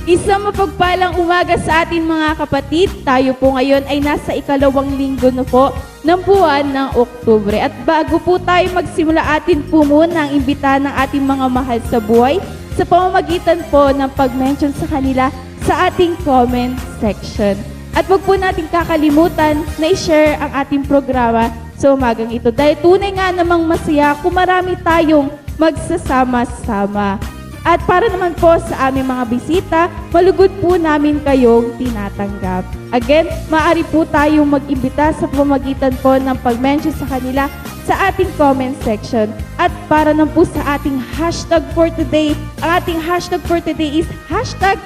Isang mapagpalang umaga sa atin mga kapatid. Tayo po ngayon ay nasa ikalawang linggo na po ng buwan ng Oktubre. At bago po tayo magsimula, atin po muna ang imbita ng ating mga mahal sa buhay sa pamamagitan po ng pag-mention sa kanila sa ating comment section. At wag po natin kakalimutan na i-share ang ating programa sa umagang ito. Dahil tunay nga namang masaya kung marami tayong magsasama-sama. At para naman po sa aming mga bisita, malugod po namin kayong tinatanggap. Again, maaari po tayong mag-imbita sa pamamagitan po ng pag-mention sa kanila sa ating comment section. At para naman po sa ating hashtag for today, ang ating hashtag for today is hashtag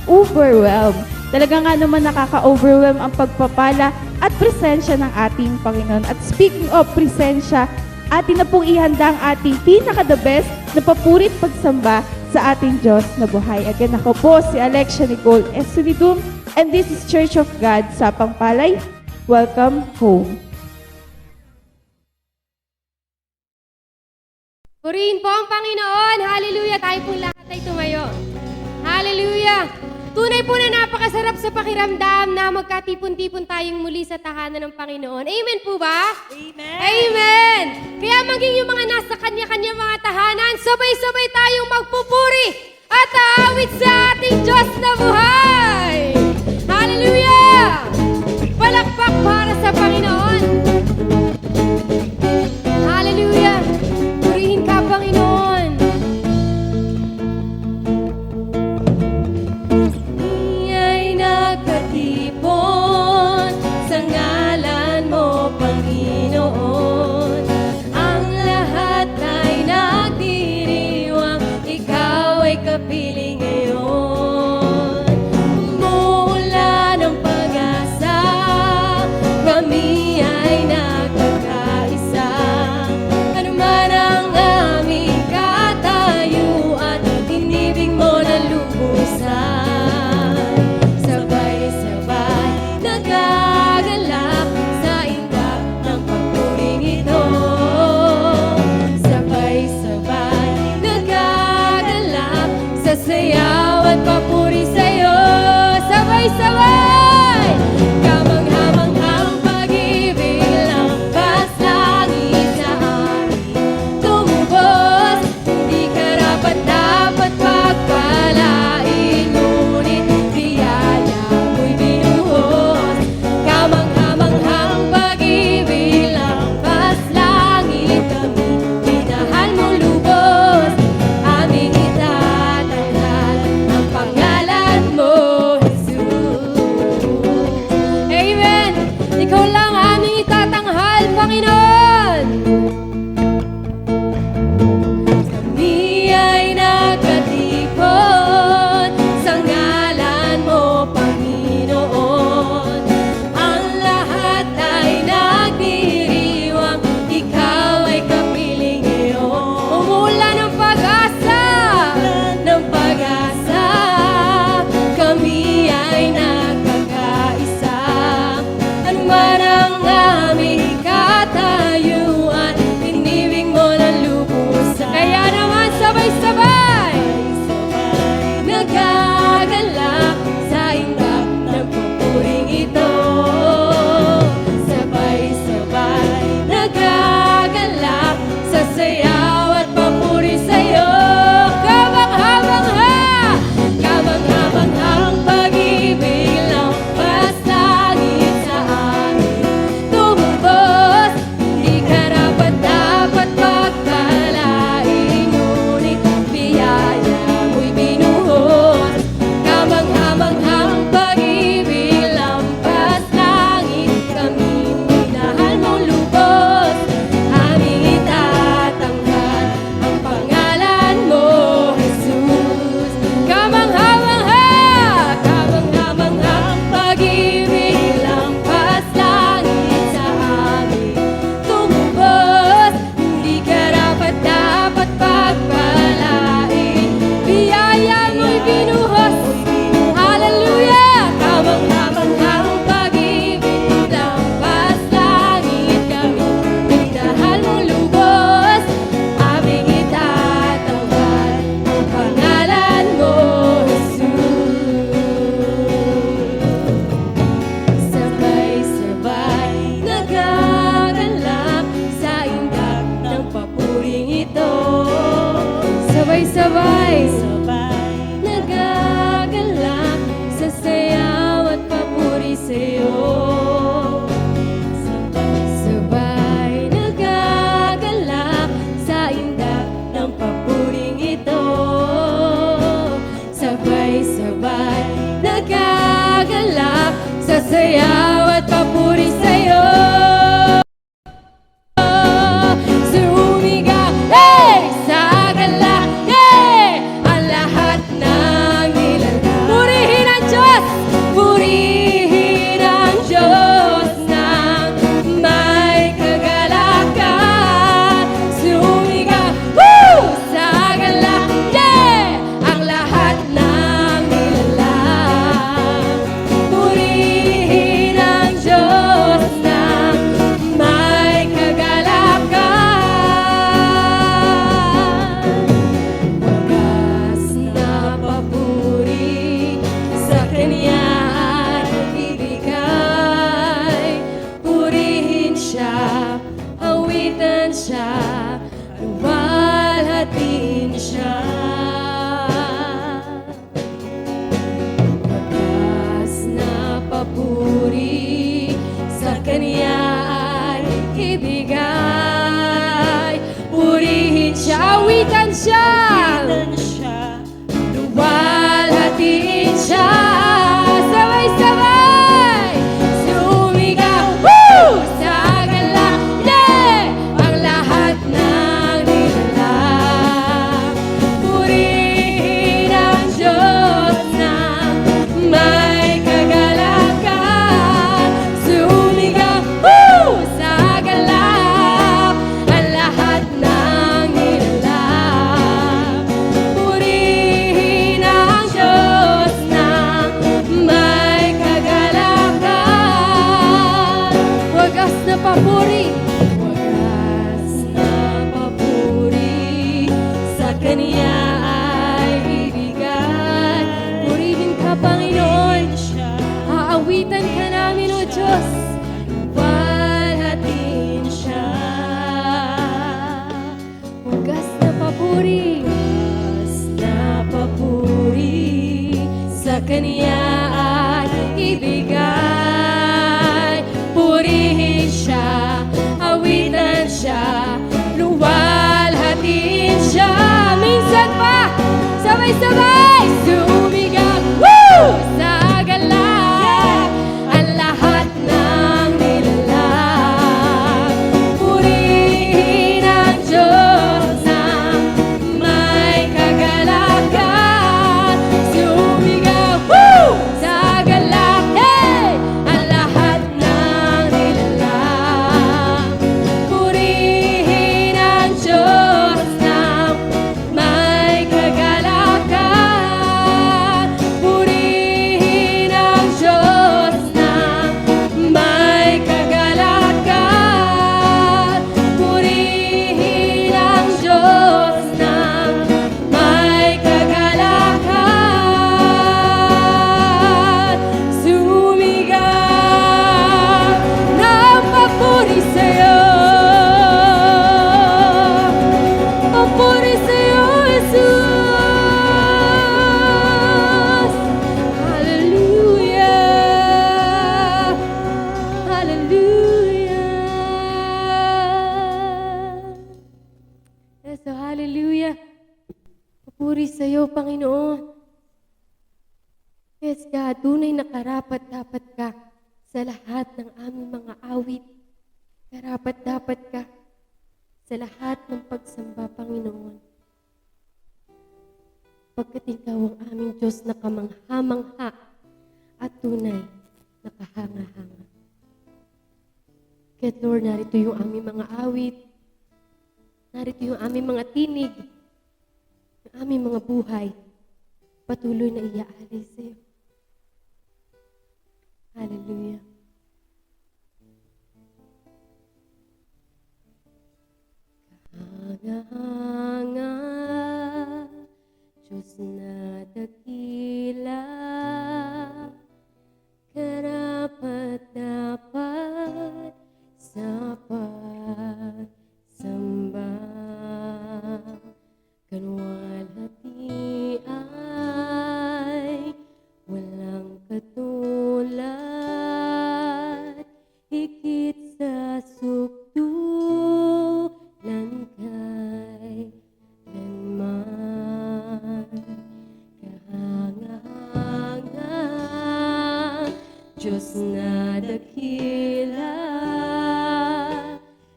overwhelm. Talaga nga naman nakaka-overwhelm ang pagpapala at presensya ng ating Panginoon. At speaking of presensya, atin na pong ihanda ang ating pinaka-the best na papurit pagsamba sa ating Diyos na buhay. Again, ako po si Alexia Nicole Esulidum, and this is Church of God sa Pangpalay. Welcome home. Purihin po ang Panginoon. Hallelujah. Tayo po lahat ay tumayo. Hallelujah. Tunay po na napakasarap sa pakiramdam na magkatipon-tipon tayong muli sa tahanan ng Panginoon. Amen po ba? Amen! Amen! Kaya maging yung mga nasa kanya-kanya mga tahanan, sabay-sabay tayong magpupuri at aawit sa ating Diyos na buhay! Hallelujah! Palakpak para sa Panginoon! Hallelujah! Purihin ka, Panginoon! Kapiling ngayon, mula ng pag-asa, kami ay nagkakaisa. Ano man ang aming katayuan, inibig mo na lubusan. Sabay-sabay nagagalak sa ingap ng pagpuring ito. Sabay-sabay nagagalak sa sayaw at papuri sa'yo. Sabay-sabay kamanghamanghang pag-ibig at papuri sa'yo. Sumigaw, hey! Sa galak, hey! Ang lahat ng nilalang. Purihin ang Diyos! Purihin ang Diyos ng may kagalakan. Sumigaw, woo! Sa galak, yeah! Ang lahat ng nilalang. Purihin ang Diyos ng may kagalakan. Wagas na papuri sa Kanya at ibigay. Purihin Siya, awitan Siya, luwalhatiin Siya. Wagas na papuri sa Kanya ay ibigay. Purihin Siya, awitan Siya, luwalhatiin Siya. Sabay-sabay! Sumigaw, woo! Sa galak, yeah! Ang lahat ng nilalang. Purihin ang Diyos ng may kagalakan. Sumigaw, woo! Sa galak, ang lahat ng nilalang. Purihin ang Diyos ng may kagalakan. Wagas na papuri, wagas na papuri sa Kanya ay ibigay. Purihin ka, Panginoon, aawitan ka namin, O Diyos, luwalhatiin Siya. Wagas na papuri, wagas na papuri sa Kanya ay ibigay. Purihin Siya, awitan Siya, luwalhatiin Siya. Minsan pa, sabay-sabay, sumigaw, woo! Sa galak, ang lahat ng nilalang. Purihin ang Diyos ng may kagalakan. Sumigaw, woo! Sa galak, hey! Ang lahat ng nilalang. Purihin ang Diyos ng may kagalakan. Purihin ang Diyos ng may kagalakan. Purihin ang Diyos ng may kagalakan. Sumigaw ng papuri sa'yo. Papuri sa'yo, Jesus. Hallelujah. Hallelujah. Yes, so hallelujah. Papuri sa'yo, Panginoon. Yes, God, tunay na karapat-dapat ka sa lahat ng aming mga awit. Karapat-dapat ka sa lahat ng pagsamba, Panginoon. Pagkat Ikaw ang aming Diyos na kamangha-mangha at tunay na kahanga-hanga. Kaya Lord, narito yung aming mga awit. Narito yung aming mga tinig. Yung aming mga buhay. Patuloy na iaalay sa iyo. Hallelujah. Kahanga-hanga, Diyos na dakila, karapat-dapat sa pagsamba. Kanwalhati ay walang katulad, higit sa sukdulan kay dakila,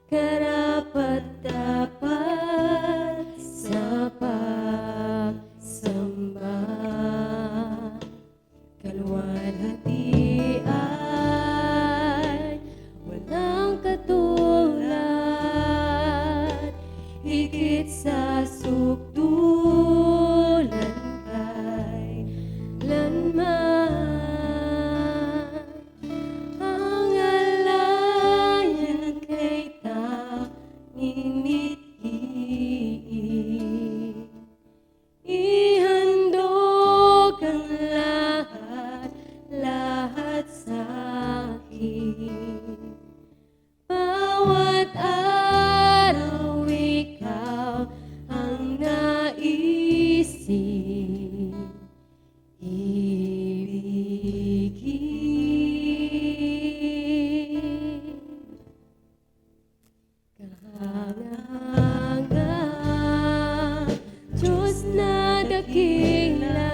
karapat-dapat sa pagsamba. Kaluwalhati ay walang katulad, higit sa sukdulan kay lanman. Ang alayan kay tanging mithi, ihandog ang lahat sa akin. Bawat araw ikaw ang naisip ibigin. Kahanga, Diyos na dakila,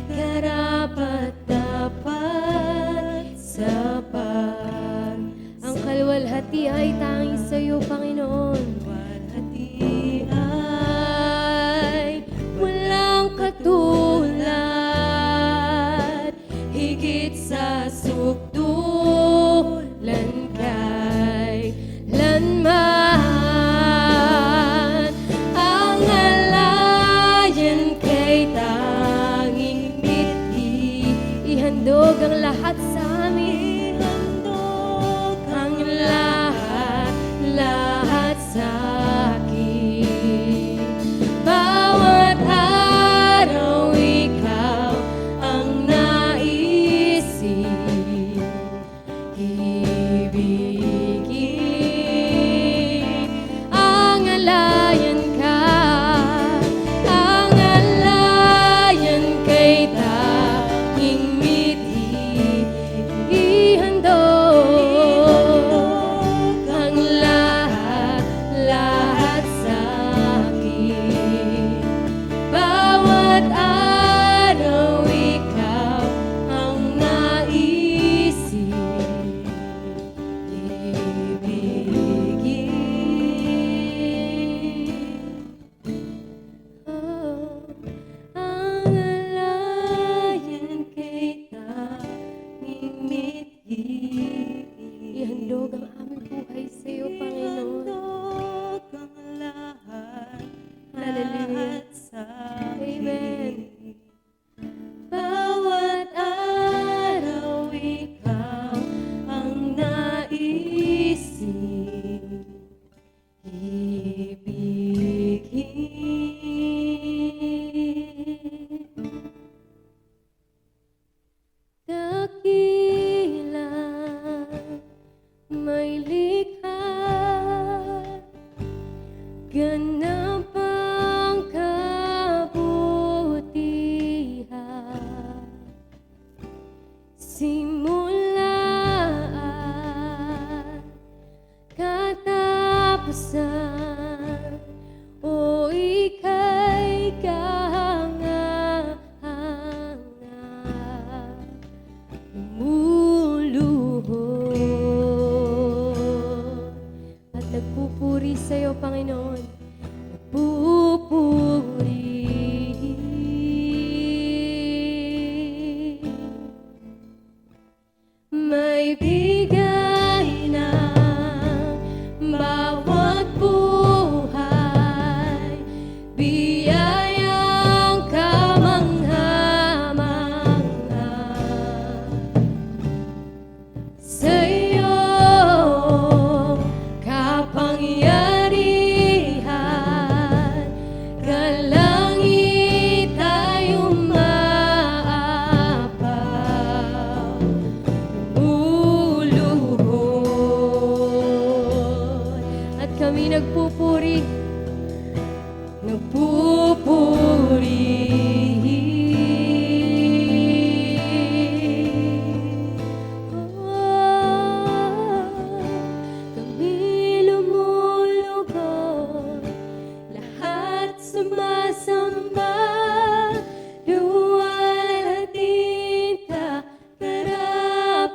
karapat-dapat sa ang kalwalhati ay tanging sa iyo, Panginoon. Kalwalhati ay walang katulad, higit sa sukdulan kay lanman. Ang alayan kay tanging mithi, ihandog ang lahat sa amin. Ang lahat sa akin. Bawat araw ikaw ang naisip ibigin. Ang alayan kay tanging mithi, ihandog ang lahat sa akin. Bawat araw ikaw ang naisip ibigin. Ang alayan kay tanging mithi, ihandog ang aming buhay sa iyo, Panginoon. Hallelujah. Amen. Bawat araw ikaw ang naisip ibigin. Dakila, may likha, ganap ang kabutihan. Simulaan, katapusan, o ika'y kahanga-hanga, lumuluhod at nagpupuri sa iyo, Panginoon. Nagpupuri. May bigay ng bawat buhay, biyayang kamangha-mangha. Sa iyong kapangyarihan, kalangit ay umaapaw, lumuluhod, at kami nagpupuri. Kami lumulugod, lahat sumasamba, luwalhatin ka, karapat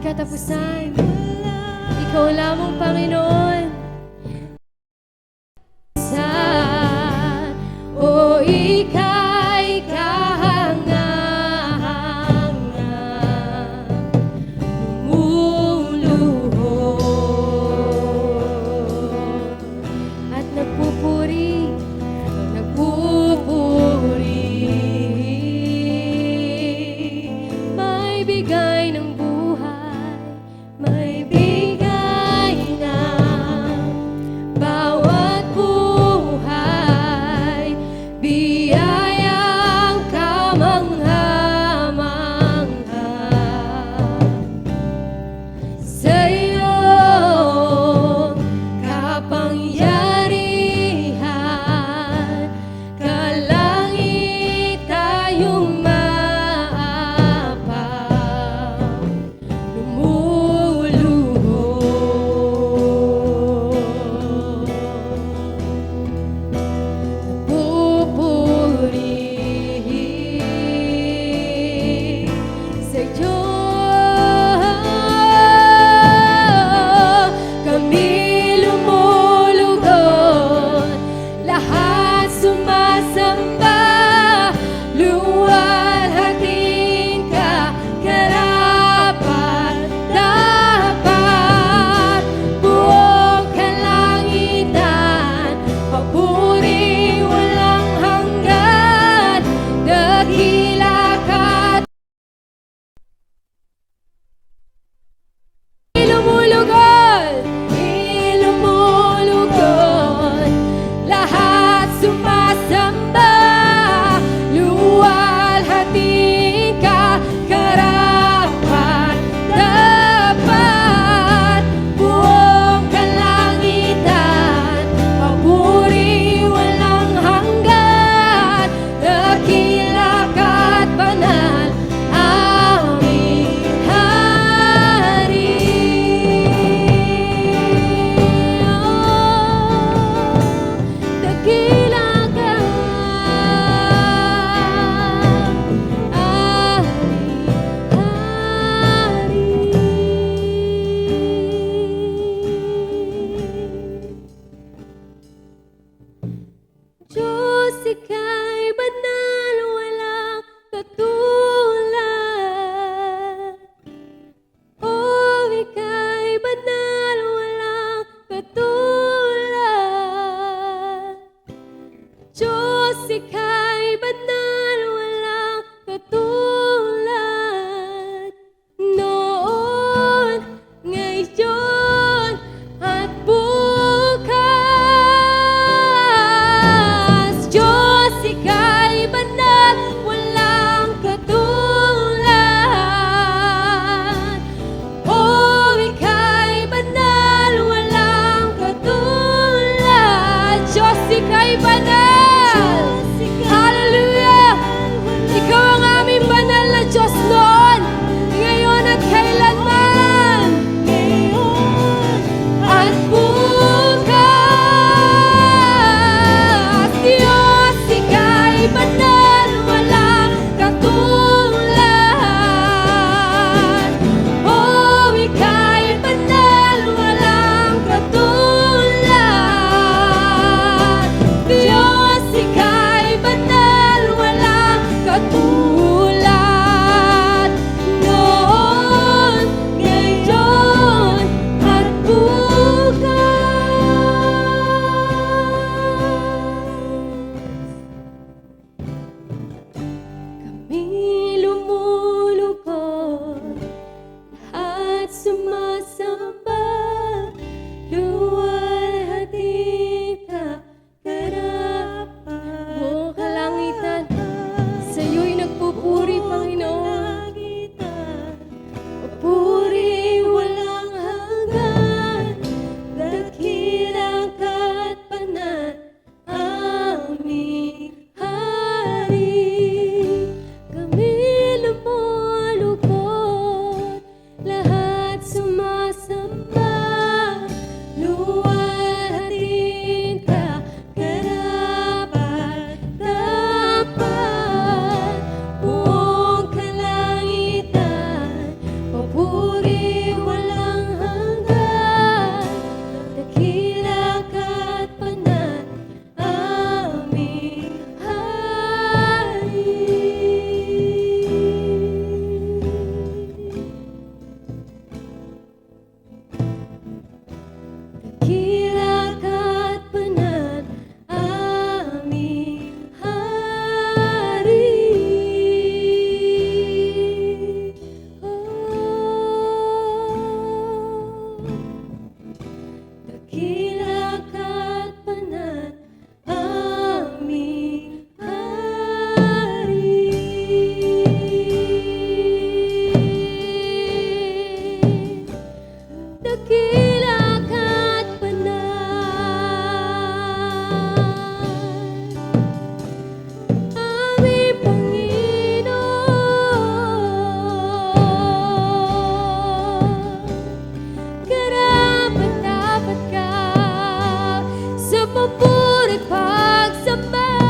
katapusan. Ikaw lamang, Panginoon. O ika'y kahanga-hanga, lumuluhod at nagpupuri, may bigay ng buhay, may bigay ng bawat buhay, biyayang kamangha-mangha. Sa iyong kapangyarihan, kalangit tayong maapaw, lumuluhod, pupuri sa iyo. Kami lumulugod, lahat sumasamba, luwalhatiin ka, karapat dapat, buong kalangitan, papuri walang hanggan, dakila ka't lumulugod, lahat sumasamba, luwalhatiin ka, karapat dapat, buong kalangitan, papuri walang hanggan, dakila ka't banal, aming hari. Dakila ka, Diyos, ika'y banal, walang katulad. O ika'y banal, walang katulad. Diyos, ika'y banal, walang katulad. Noon, ngayon, at bukas. Diyos, ika'y banal, walang katulad. O ika'y banal, walang katulad. Diyos, ika'y banal. Hallelujah! Ikaw ang aming banal na Diyos noon, ngayon at kailanman. At bukas. Diyos, ika'y banal, walang katulad. O ika'y banal, walang katulad. Diyos, ika'y banal, walang katulad. Noon, ngayon, at bukas. Kami lumulugod, lahat sumasamba, luwalhatiin ka, karapat, buong kalangitan, sa iyo'y nagpupuri, Panginoon. Papuri walang hanggan, dakila ka't banal, aming hari. Kami lumulugod, lahat sumasamba, dakila ka't banal, aming Panginoon. Karapat-dapat ka sa papuri pagsamba.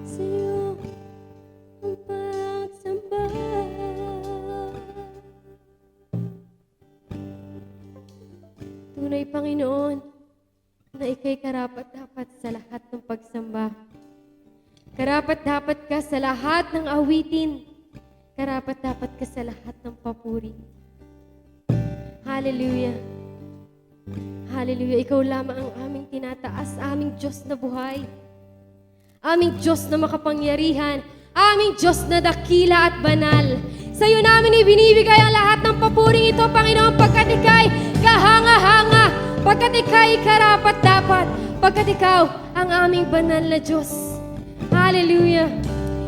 Sa'yo ang pagsamba. Tunay, Panginoon, na ika'y karapat-dapat sa lahat ng pagsamba. Karapat-dapat ka sa lahat ng awitin. Karapat-dapat ka sa lahat ng papuri. Hallelujah. Hallelujah. Ikaw lamang ang aming tinataas, aming Diyos na buhay. Aming Diyos na makapangyarihan, aming Diyos na dakila at banal. Sa iyo namin ibinibigay ang lahat ng papuring ito, Panginoon, pagkat ika'y kahanga-hanga, pagkat ika'y karapat-dapat, pagkat ikaw ang aming banal na Diyos. Hallelujah!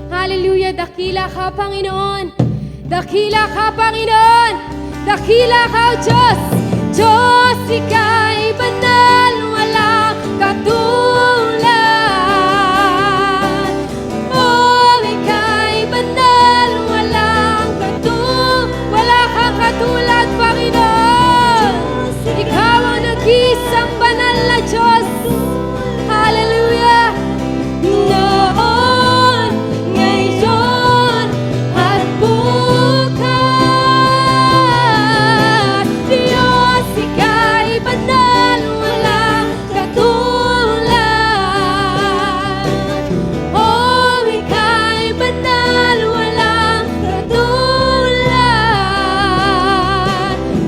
Hallelujah! Dakila ka, Panginoon! Dakila ka, Panginoon! Dakila ka, O Diyos! Diyos, ika'y banal, walang katulad. Oh, ika'y banal, wala kang katulad, Panginoon. Ikaw ang nag-iisang banal na Diyos. Hallelujah! Noon, ngayon, at bukas, Diyos, ika'y banal, walang katulad. Oh, ika'y banal, walang katulad.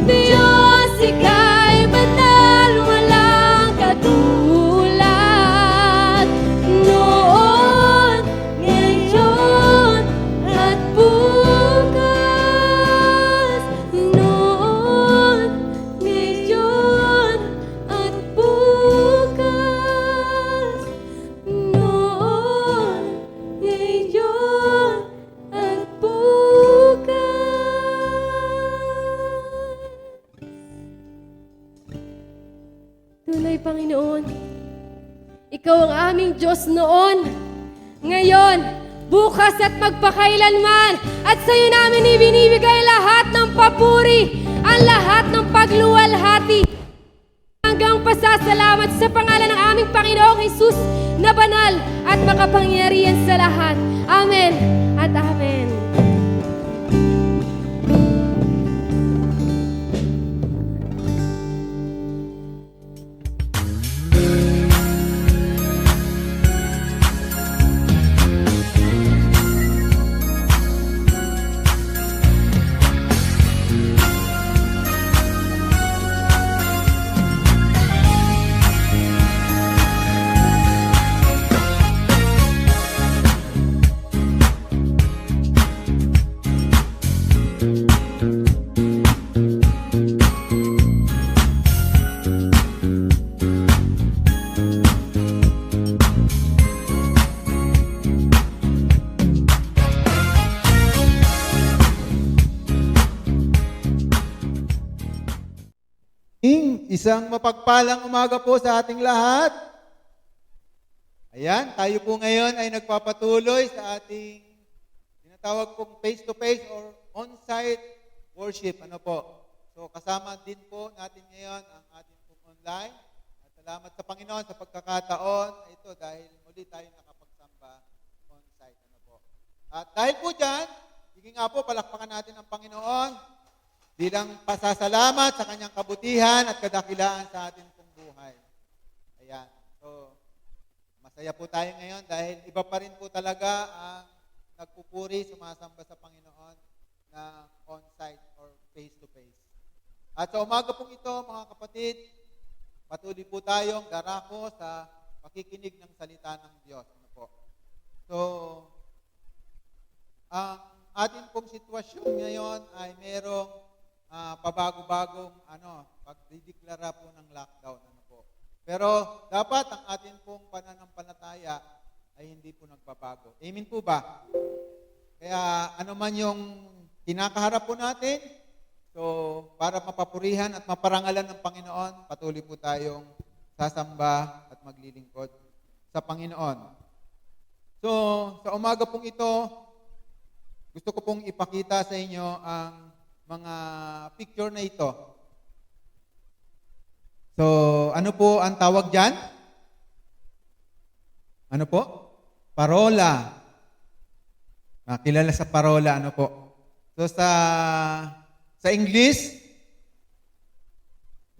Diyos, ika'y banal, walang katulad. Noon, ngayon, at bukas. Noon, ngayon, at bukas. Noon, ngayon, at bukas. Tunay, Panginoon, Ikaw ang aming Diyos noon, ngayon, bukas at magpakailanman. At sa iyo namin ibinibigay lahat ng papuri, ang lahat ng pagluwalhati, hanggang pasasalamat sa pangalan ng aming Panginoong Jesus na banal at makapangyarihan sa lahat. Amen at amen. Isang mapagpalang umaga po sa ating lahat. Ayan, tayo po ngayon ay nagpapatuloy sa ating tinatawag pong face-to-face or on-site worship. Ano po? So kasama din po natin ngayon ang ating pong online. At salamat sa Panginoon sa pagkakataon na ito dahil muli tayo nakapagsamba on-site. Ano po? At dahil po dyan, sige nga po, palakpakan natin ang Panginoon bilang pasasalamat sa kanyang kabutihan at kadakilaan sa ating pong buhay. Ayan. So, Masaya po tayo ngayon dahil iba pa rin po talaga ang nagpupuri, sumasamba sa Panginoon na on-site or face-to-face. At sa umaga pong ito, mga kapatid, patuloy po tayong darako sa pakikinig ng salita ng Diyos. Ano po? So, ang atin pong sitwasyon ngayon ay merong pabago-bagong pagdideklara po ng lockdown. Ano po? Pero dapat ang atin pong pananampalataya ay hindi po nagbabago. Amen po ba? Kaya ano man yung kinakaharap po natin, so para mapapurihan at maparangalan ng Panginoon, patuloy po tayong sasamba at maglilingkod sa Panginoon. So sa umaga pong ito, gusto ko pong ipakita sa inyo ang mga picture na ito. So, ano po ang tawag dyan? Ano po? Parola. Kilala sa parola, ano po? So, sa English,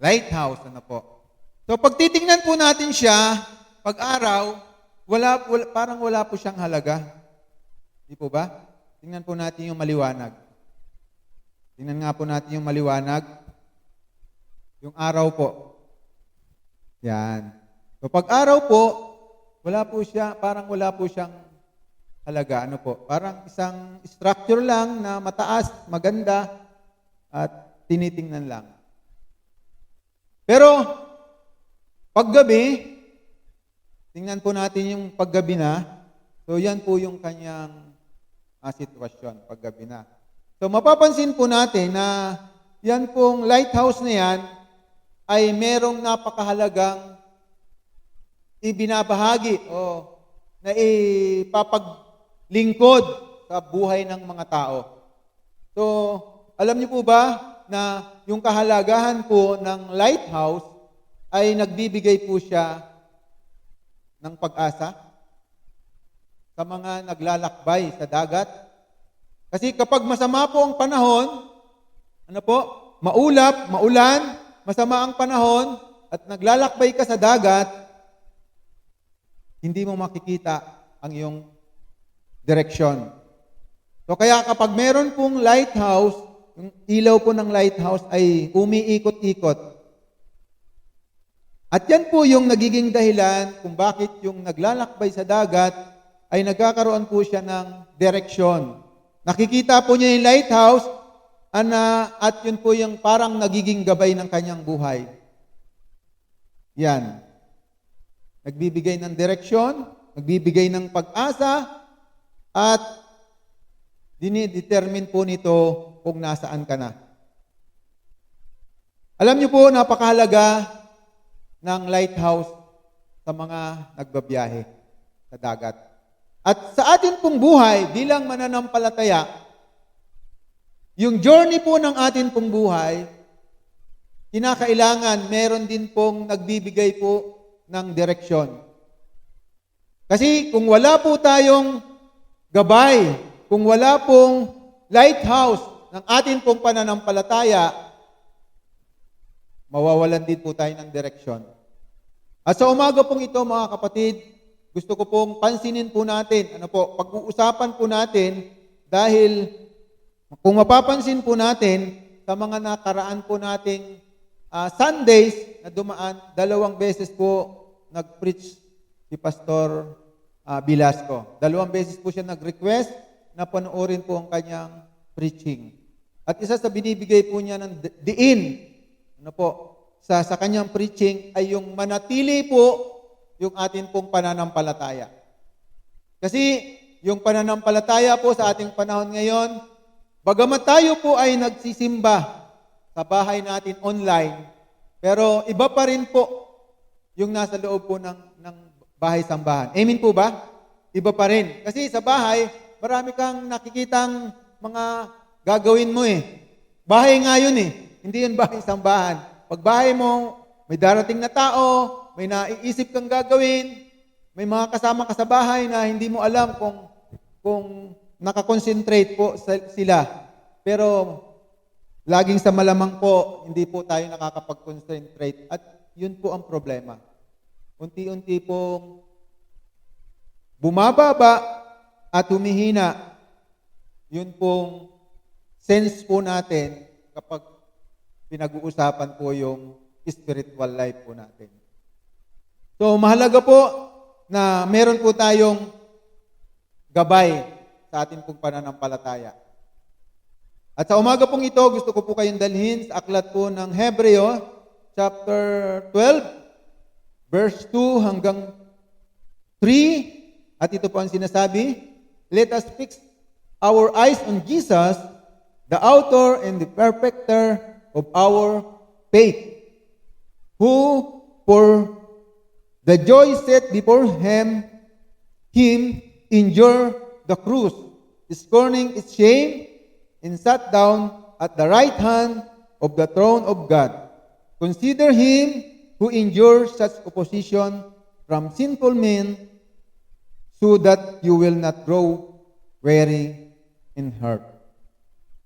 lighthouse, ano po? So, pag titingnan po natin siya, pag araw, parang wala po siyang halaga. Di po ba? Tingnan po natin yung maliwanag. Tingnan nga po natin yung maliwanag. Yung araw po. Yan. So pag araw po, parang wala po siyang halaga. Ano po? Parang isang structure lang na mataas, maganda, at tinitingnan lang. Pero, paggabi, tingnan po natin yung paggabi na. So yan po yung kanyang sitwasyon, paggabi na. So mapapansin po natin na yan pong lighthouse na yan ay merong napakahalagang ibinabahagi o na ipapaglingkod sa buhay ng mga tao. So, alam niyo po ba na yung kahalagahan po ng lighthouse ay nagbibigay po siya ng pag-asa sa mga naglalakbay sa dagat? Kasi kapag masama po ang panahon, maulap, maulan, masama ang panahon, at naglalakbay ka sa dagat, hindi mo makikita ang iyong direksyon. So kaya kapag meron pong lighthouse, yung ilaw po ng lighthouse ay umiikot-ikot. At yan po yung nagiging dahilan kung bakit yung naglalakbay sa dagat ay nagkakaroon po siya ng direksyon. Nakikita po niya yung lighthouse at yun po yung parang nagiging gabay ng kanyang buhay. Yan. Nagbibigay ng direksyon, nagbibigay ng pag-asa, at dinidetermine po nito kung nasaan ka na. Alam niyo po, napakahalaga ng lighthouse sa mga nagbabiyahe sa dagat. At sa atin pong buhay bilang mananampalataya, yung journey po ng atin pong buhay, kinakailangan meron din pong nagbibigay po ng direksyon. Kasi kung wala po tayong gabay, kung wala pong lighthouse ng atin pong pananampalataya, mawawalan din po tayo ng direksyon. At sa umaga pong ito, mga kapatid, gusto ko pong pansinin po natin, pag-uusapan po natin, dahil kung mapapansin po natin, sa mga nakaraan po nating Sundays na dumaan, 2 beses po nag-preach si Pastor Bilasco. 2 beses po siya nag-request na panoorin po ang kanyang preaching. At isa sa binibigay po niya ng diin, sa kanyang preaching ay yung manatili po yung atin pong pananampalataya. Kasi yung pananampalataya po sa ating panahon ngayon, bagamat tayo po ay nagsisimba sa bahay natin online, pero iba pa rin po yung nasa loob po ng bahay-sambahan. Amen po ba? Iba pa rin. Kasi sa bahay, marami kang nakikitang mga gagawin mo Bahay nga yun Hindi yun bahay-sambahan. Pag bahay mo, may darating na tao, may naiisip kang gagawin, may mga kasama ka sa bahay na hindi mo alam kung nakakonsentrate po sila. Pero laging sa malamang po, hindi po tayo nakakapag-concentrate. At yun po ang problema. Unti-unti pong bumababa at humihina. Yun pong sense po natin kapag pinag-uusapan po yung spiritual life po natin. So, mahalaga po na meron po tayong gabay sa ating pong pananampalataya. At sa umaga pong ito, gusto ko po kayong dalhin sa aklat po ng Hebreo, chapter 12, verse 2 hanggang 3. At ito po ang sinasabi, let us fix our eyes on Jesus, the author and the perfecter of our faith, who for the joy set before him endured the cross, scorning its shame, and sat down at the right hand of the throne of God. Consider him who endured such opposition from sinful men, so that you will not grow weary in heart.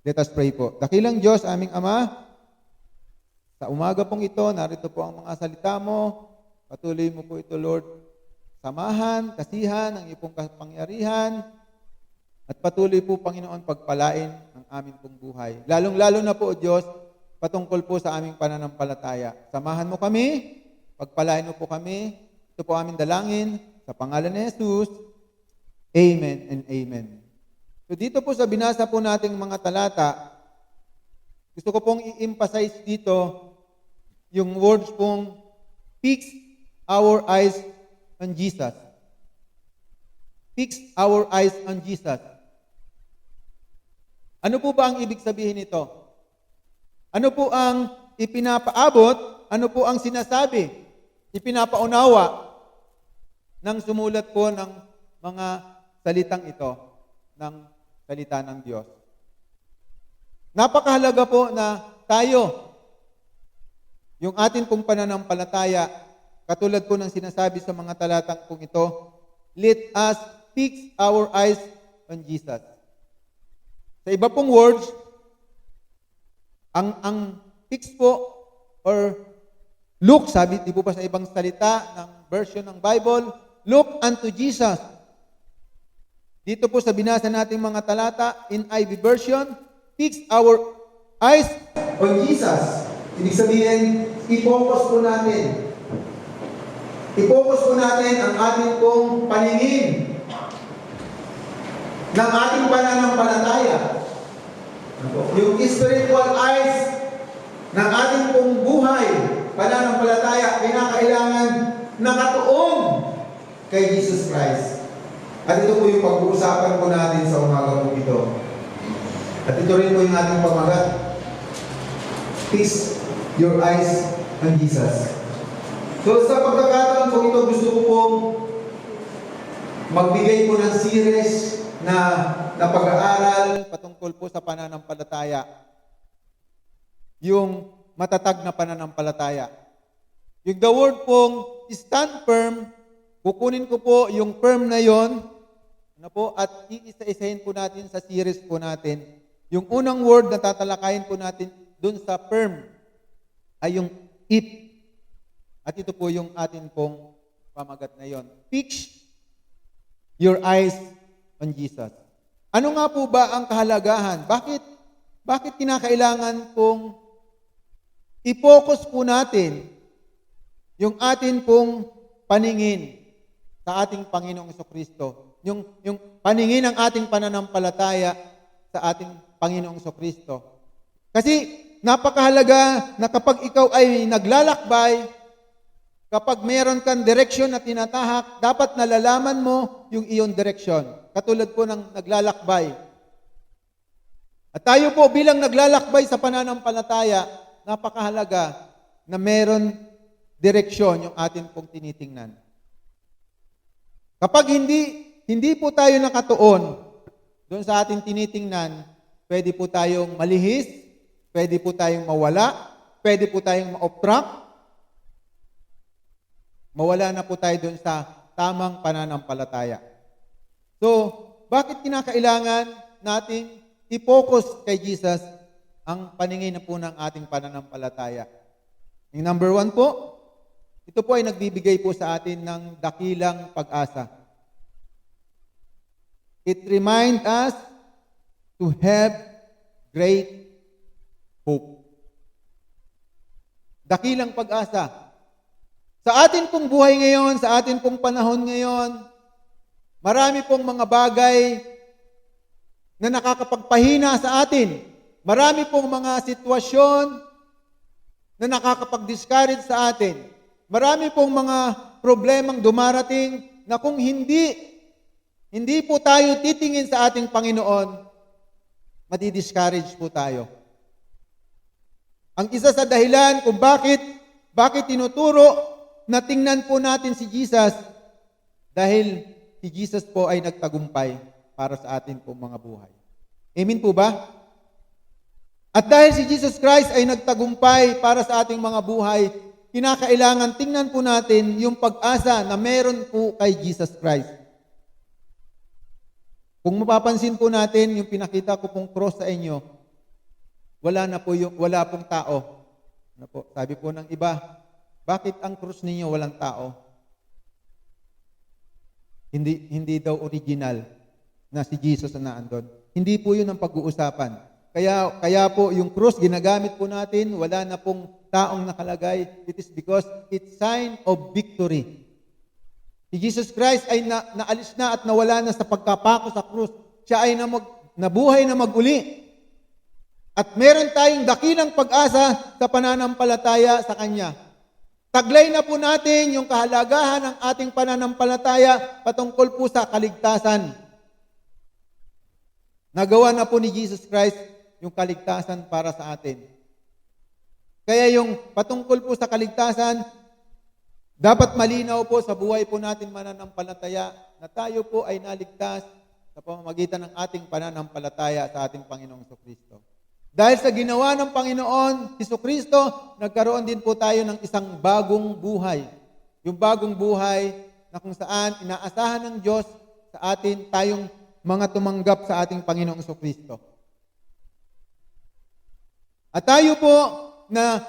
Let us pray po. Dakilang Diyos, aming Ama, sa umaga pong ito, narito po ang mga salita mo. Patuloy mo po ito, Lord, samahan, kasihan ang iyong kapangyarihan, at patuloy po, Panginoon, pagpalain ang aming pong buhay. Lalong-lalo na po, Diyos, patungkol po sa aming pananampalataya. Samahan mo kami, pagpalain mo po kami. Ito po aming dalangin, sa pangalan ni Jesus. Amen and amen. So dito po sa binasa po nating mga talata, gusto ko pong i-emphasize dito yung words pong fix our eyes on Jesus. Fix our eyes on Jesus. Ano po ba ang ibig sabihin nito? Ano po ang ipinapaabot? Ano po ang sinasabi? Ipinapaunawa ng sumulat po ng mga salitang ito, ng salita ng Diyos. Napakahalaga po na tayo, yung atin pong pananampalataya, katulad po ng sinasabi sa mga talatang pong ito, let us fix our eyes on Jesus. Sa iba pong words, ang fix po or look, sabi di po pa sa ibang salita ng version ng Bible, look unto Jesus. Dito po sa binasa nating mga talata in IV version, fix our eyes on Jesus. Ibig sabihin, i-focus po natin. I-focus po natin ang ating pong paningin ng ating pananampalataya. Yung spiritual eyes ng ating pong buhay, pananampalataya, kinakailangan nakatuon kay Jesus Christ. At ito po yung pag-uusapan po natin sa umaga po ito. At ito rin po yung ating pamagat. Fix your eyes on Jesus. So sa pagkakataon po ito, gusto ko pong magbigay po ng series na pag-aaral patungkol po sa pananampalataya. Yung matatag na pananampalataya. Yung the word pong stand firm, kukunin ko po yung firm na yon, ano po, at iisa-isahin po natin sa series po natin. Yung unang word na tatalakayin po natin dun sa firm ay yung if. At ito po yung atin pong pamagat na yon. Fix your eyes on Jesus. Ano nga po ba ang kahalagahan? Bakit kinakailangan pong i-focus po natin yung atin pong paningin sa ating Panginoong Jesucristo? Yung paningin ng ating pananampalataya sa ating Panginoong Jesucristo. Kasi napakahalaga na kapag ikaw ay naglalakbay, kapag meron kang direksyon na tinatahak, dapat nalalaman mo yung iyong direksyon. Katulad po ng naglalakbay. At tayo po bilang naglalakbay sa pananampalataya, napakahalaga na meron direksyon yung atin pong tinitingnan. Kapag hindi po tayo nakatuon doon sa ating tinitingnan, pwede po tayong malihis, pwede po tayong mawala, pwede po tayong ma-off track, mawala na po tayo doon sa tamang pananampalataya. So, bakit kinakailangan natin i-focus kay Jesus ang paningin na po ng ating pananampalataya? Yung number 1 po, ito po ay nagbibigay po sa atin ng dakilang pag-asa. it reminds us to have great hope. Dakilang pag-asa. Sa atin pong buhay ngayon, sa atin pong panahon ngayon, marami pong mga bagay na nakakapagpahina sa atin. Marami pong mga sitwasyon na nakakapag-discourage sa atin. Marami pong mga problemang dumarating na kung hindi po tayo titingin sa ating Panginoon, madi-discourage po tayo. Ang isa sa dahilan kung bakit tinuturo na tingnan po natin si Jesus, dahil si Jesus po ay nagtagumpay para sa atin pong mga buhay. Amen po ba? At dahil si Jesus Christ ay nagtagumpay para sa ating mga buhay, kinakailangan tingnan po natin yung pag-asa na meron po kay Jesus Christ. Kung mapapansin po natin yung pinakita ko pong cross sa inyo, wala pong tao. Ano po? Sabi po ng iba, bakit ang cross ninyo walang tao? Hindi daw original na si Jesus na naandun. Hindi po yun ang pag-uusapan. Kaya po yung cross ginagamit po natin, wala na pong taong nakalagay. It is because it's sign of victory. Si Jesus Christ ay naalis na at nawala na sa pagkapako sa krus. Siya ay nabuhay na maguli. At meron tayong dakilang pag-asa sa pananampalataya sa Kanya. Taglay na po natin yung kahalagahan ng ating pananampalataya patungkol po sa kaligtasan. Nagawa na po ni Jesus Christ yung kaligtasan para sa atin. Kaya yung patungkol po sa kaligtasan, dapat malinaw po sa buhay po natin mananampalataya na tayo po ay naligtas sa pamamagitan ng ating pananampalataya sa ating Panginoong Jesucristo. Dahil sa ginawa ng Panginoon Jesucristo, nagkaroon din po tayo ng isang bagong buhay. Yung bagong buhay na kung saan inaasahan ng Diyos sa atin tayong mga tumanggap sa ating Panginoong Jesucristo. At tayo po na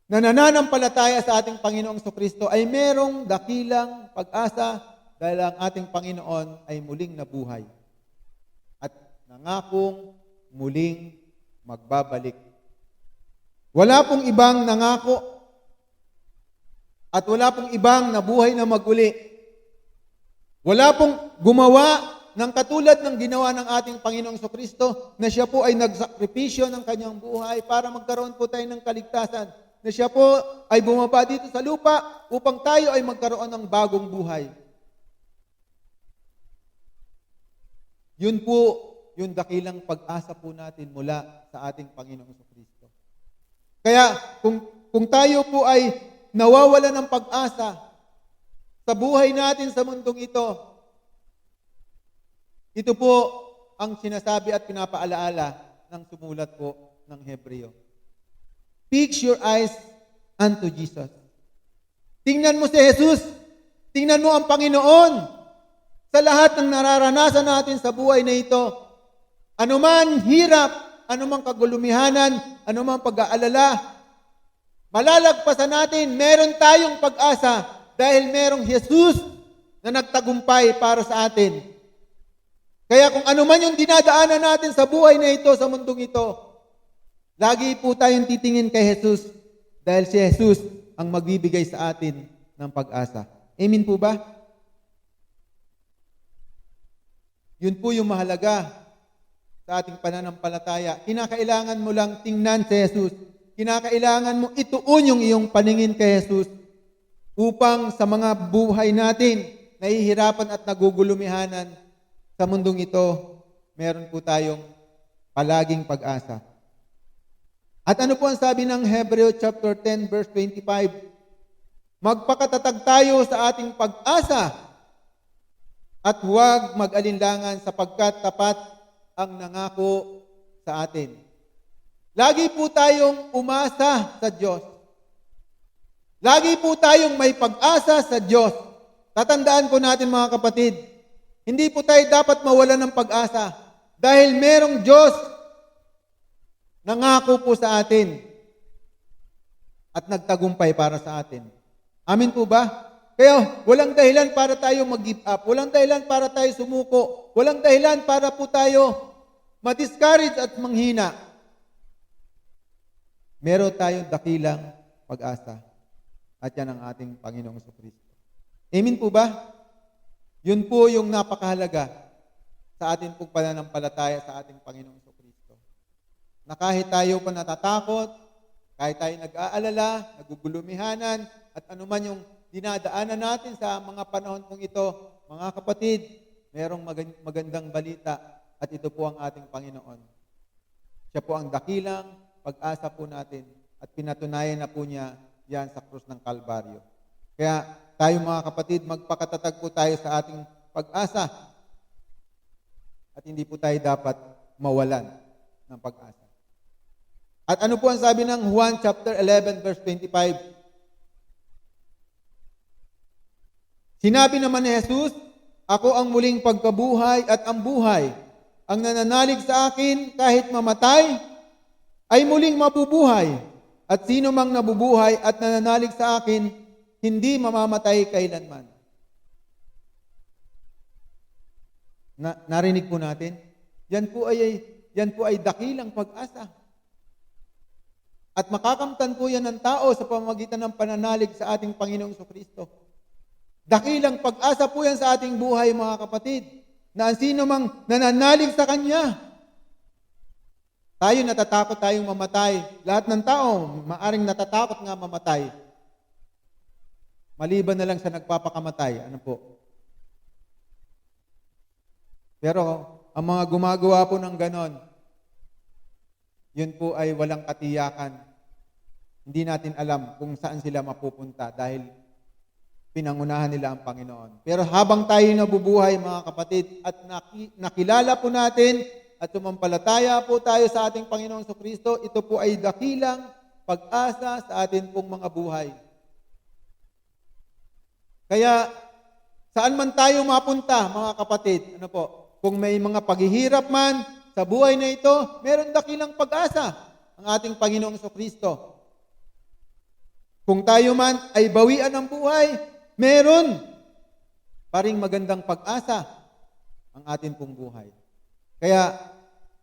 nananampalataya sa ating Panginoong Jesucristo ay merong dakilang pag-asa dahil ang ating Panginoon ay muling nabuhay at nangakong muling magbabalik. Wala pong ibang nangako at wala pong ibang nabuhay na maguli. Wala pong gumawa ng katulad ng ginawa ng ating Panginoong Jesucristo na siya po ay nagsakripisyo ng kanyang buhay para magkaroon po tayo ng kaligtasan. Na siya po ay bumaba dito sa lupa upang tayo ay magkaroon ng bagong buhay. Yun po yung dakilang pag-asa po natin mula sa ating Panginoong Jesucristo. Kaya kung tayo po ay nawawala ng pag-asa sa buhay natin sa mundong ito po ang sinasabi at pinapaalaala ng sumulat po ng Hebreo. Fix your eyes unto Jesus. Tingnan mo si Jesus. Tingnan mo ang Panginoon sa lahat ng nararanasan natin sa buhay na ito. Anuman hirap, anumang kagulumihanan, anumang pag-aalala, malalagpasan natin, meron tayong pag-asa dahil merong Jesus na nagtagumpay para sa atin. Kaya kung anuman yung dinadaanan natin sa buhay na ito, sa mundong ito, lagi po tayong titingin kay Jesus dahil si Jesus ang magbibigay sa atin ng pag-asa. Amen po ba? Yun po yung mahalaga sa ating pananampalataya. Kinakailangan mo lang tingnan si Jesus. Kinakailangan mo ituon yung iyong paningin kay Jesus upang sa mga buhay natin, nahihirapan at nagugulumihanan sa mundong ito, meron po tayong palaging pag-asa. At ano po ang sabi ng Hebreo chapter 10 verse 25? Magpakatatag tayo sa ating pag-asa at huwag mag-alinlangan sapagkat tapat ang nangako sa atin. Lagi po tayong umasa sa Diyos. Lagi po tayong may pag-asa sa Diyos. Tatandaan po natin mga kapatid, hindi po tayo dapat mawalan ng pag-asa dahil merong Diyos nangako po sa atin at nagtagumpay para sa atin. Amin po ba? Kaya walang dahilan para tayo mag-give up. Walang dahilan para tayo sumuko. Walang dahilan para po tayo ma-discourage at manghina. Meron tayong dakilang pag-asa. At yan ang ating Panginoong Jesucristo. Amen po ba? Yun po yung napakahalaga sa ating pong pananampalataya sa ating Panginoong Jesucristo. Na kahit tayo pa natatakot, kahit tayo nag-aalala, nagugulumihanan, at anuman yung dinadaanan natin sa mga panahon pong ito, mga kapatid, merong magandang balita at ito po ang ating Panginoon. Siya po ang dakilang pag-asa po natin at pinatunayan na po niya yan sa krus ng Kalbaryo. Kaya tayo mga kapatid, magpakatatag po tayo sa ating pag-asa at hindi po tayo dapat mawalan ng pag-asa. At ano po ang sabi ng Juan chapter 11 verse 25? Sinabi naman ni Jesus, ako ang muling pagkabuhay at ang buhay. Ang nananalig sa akin kahit mamatay, ay muling mabubuhay. At sino mang nabubuhay at nananalig sa akin, hindi mamamatay kailanman. Narinig po natin? Yan po ay dakilang pag-asa. At makakamtan po yan ng tao sa pamamagitan ng pananalig sa ating Panginoong Jesucristo. Dakilang pag-asa po yan sa ating buhay, mga kapatid, na ang sino mang nananalig sa Kanya. Tayo natatakot tayong mamatay. Lahat ng tao, maaring natatakot nga mamatay. Maliban na lang sa nagpapakamatay. Ano po? Pero, ang mga gumagawa po ng ganon, yun po ay walang katiyakan. Hindi natin alam kung saan sila mapupunta dahil pinangunahan nila ang Panginoon. Pero habang tayo nabubuhay, mga kapatid, at nakilala po natin at sumampalataya po tayo sa ating Panginoong Jesucristo, ito po ay dakilang pag-asa sa atin pong mga buhay. Kaya, saan man tayo mapunta, mga kapatid, ano po, kung may mga paghihirap man sa buhay na ito, meron dakilang pag-asa ang ating Panginoong Jesucristo. Kung tayo man ay bawian ng buhay, meron pa ring magandang pag-asa ang atin pong buhay. Kaya,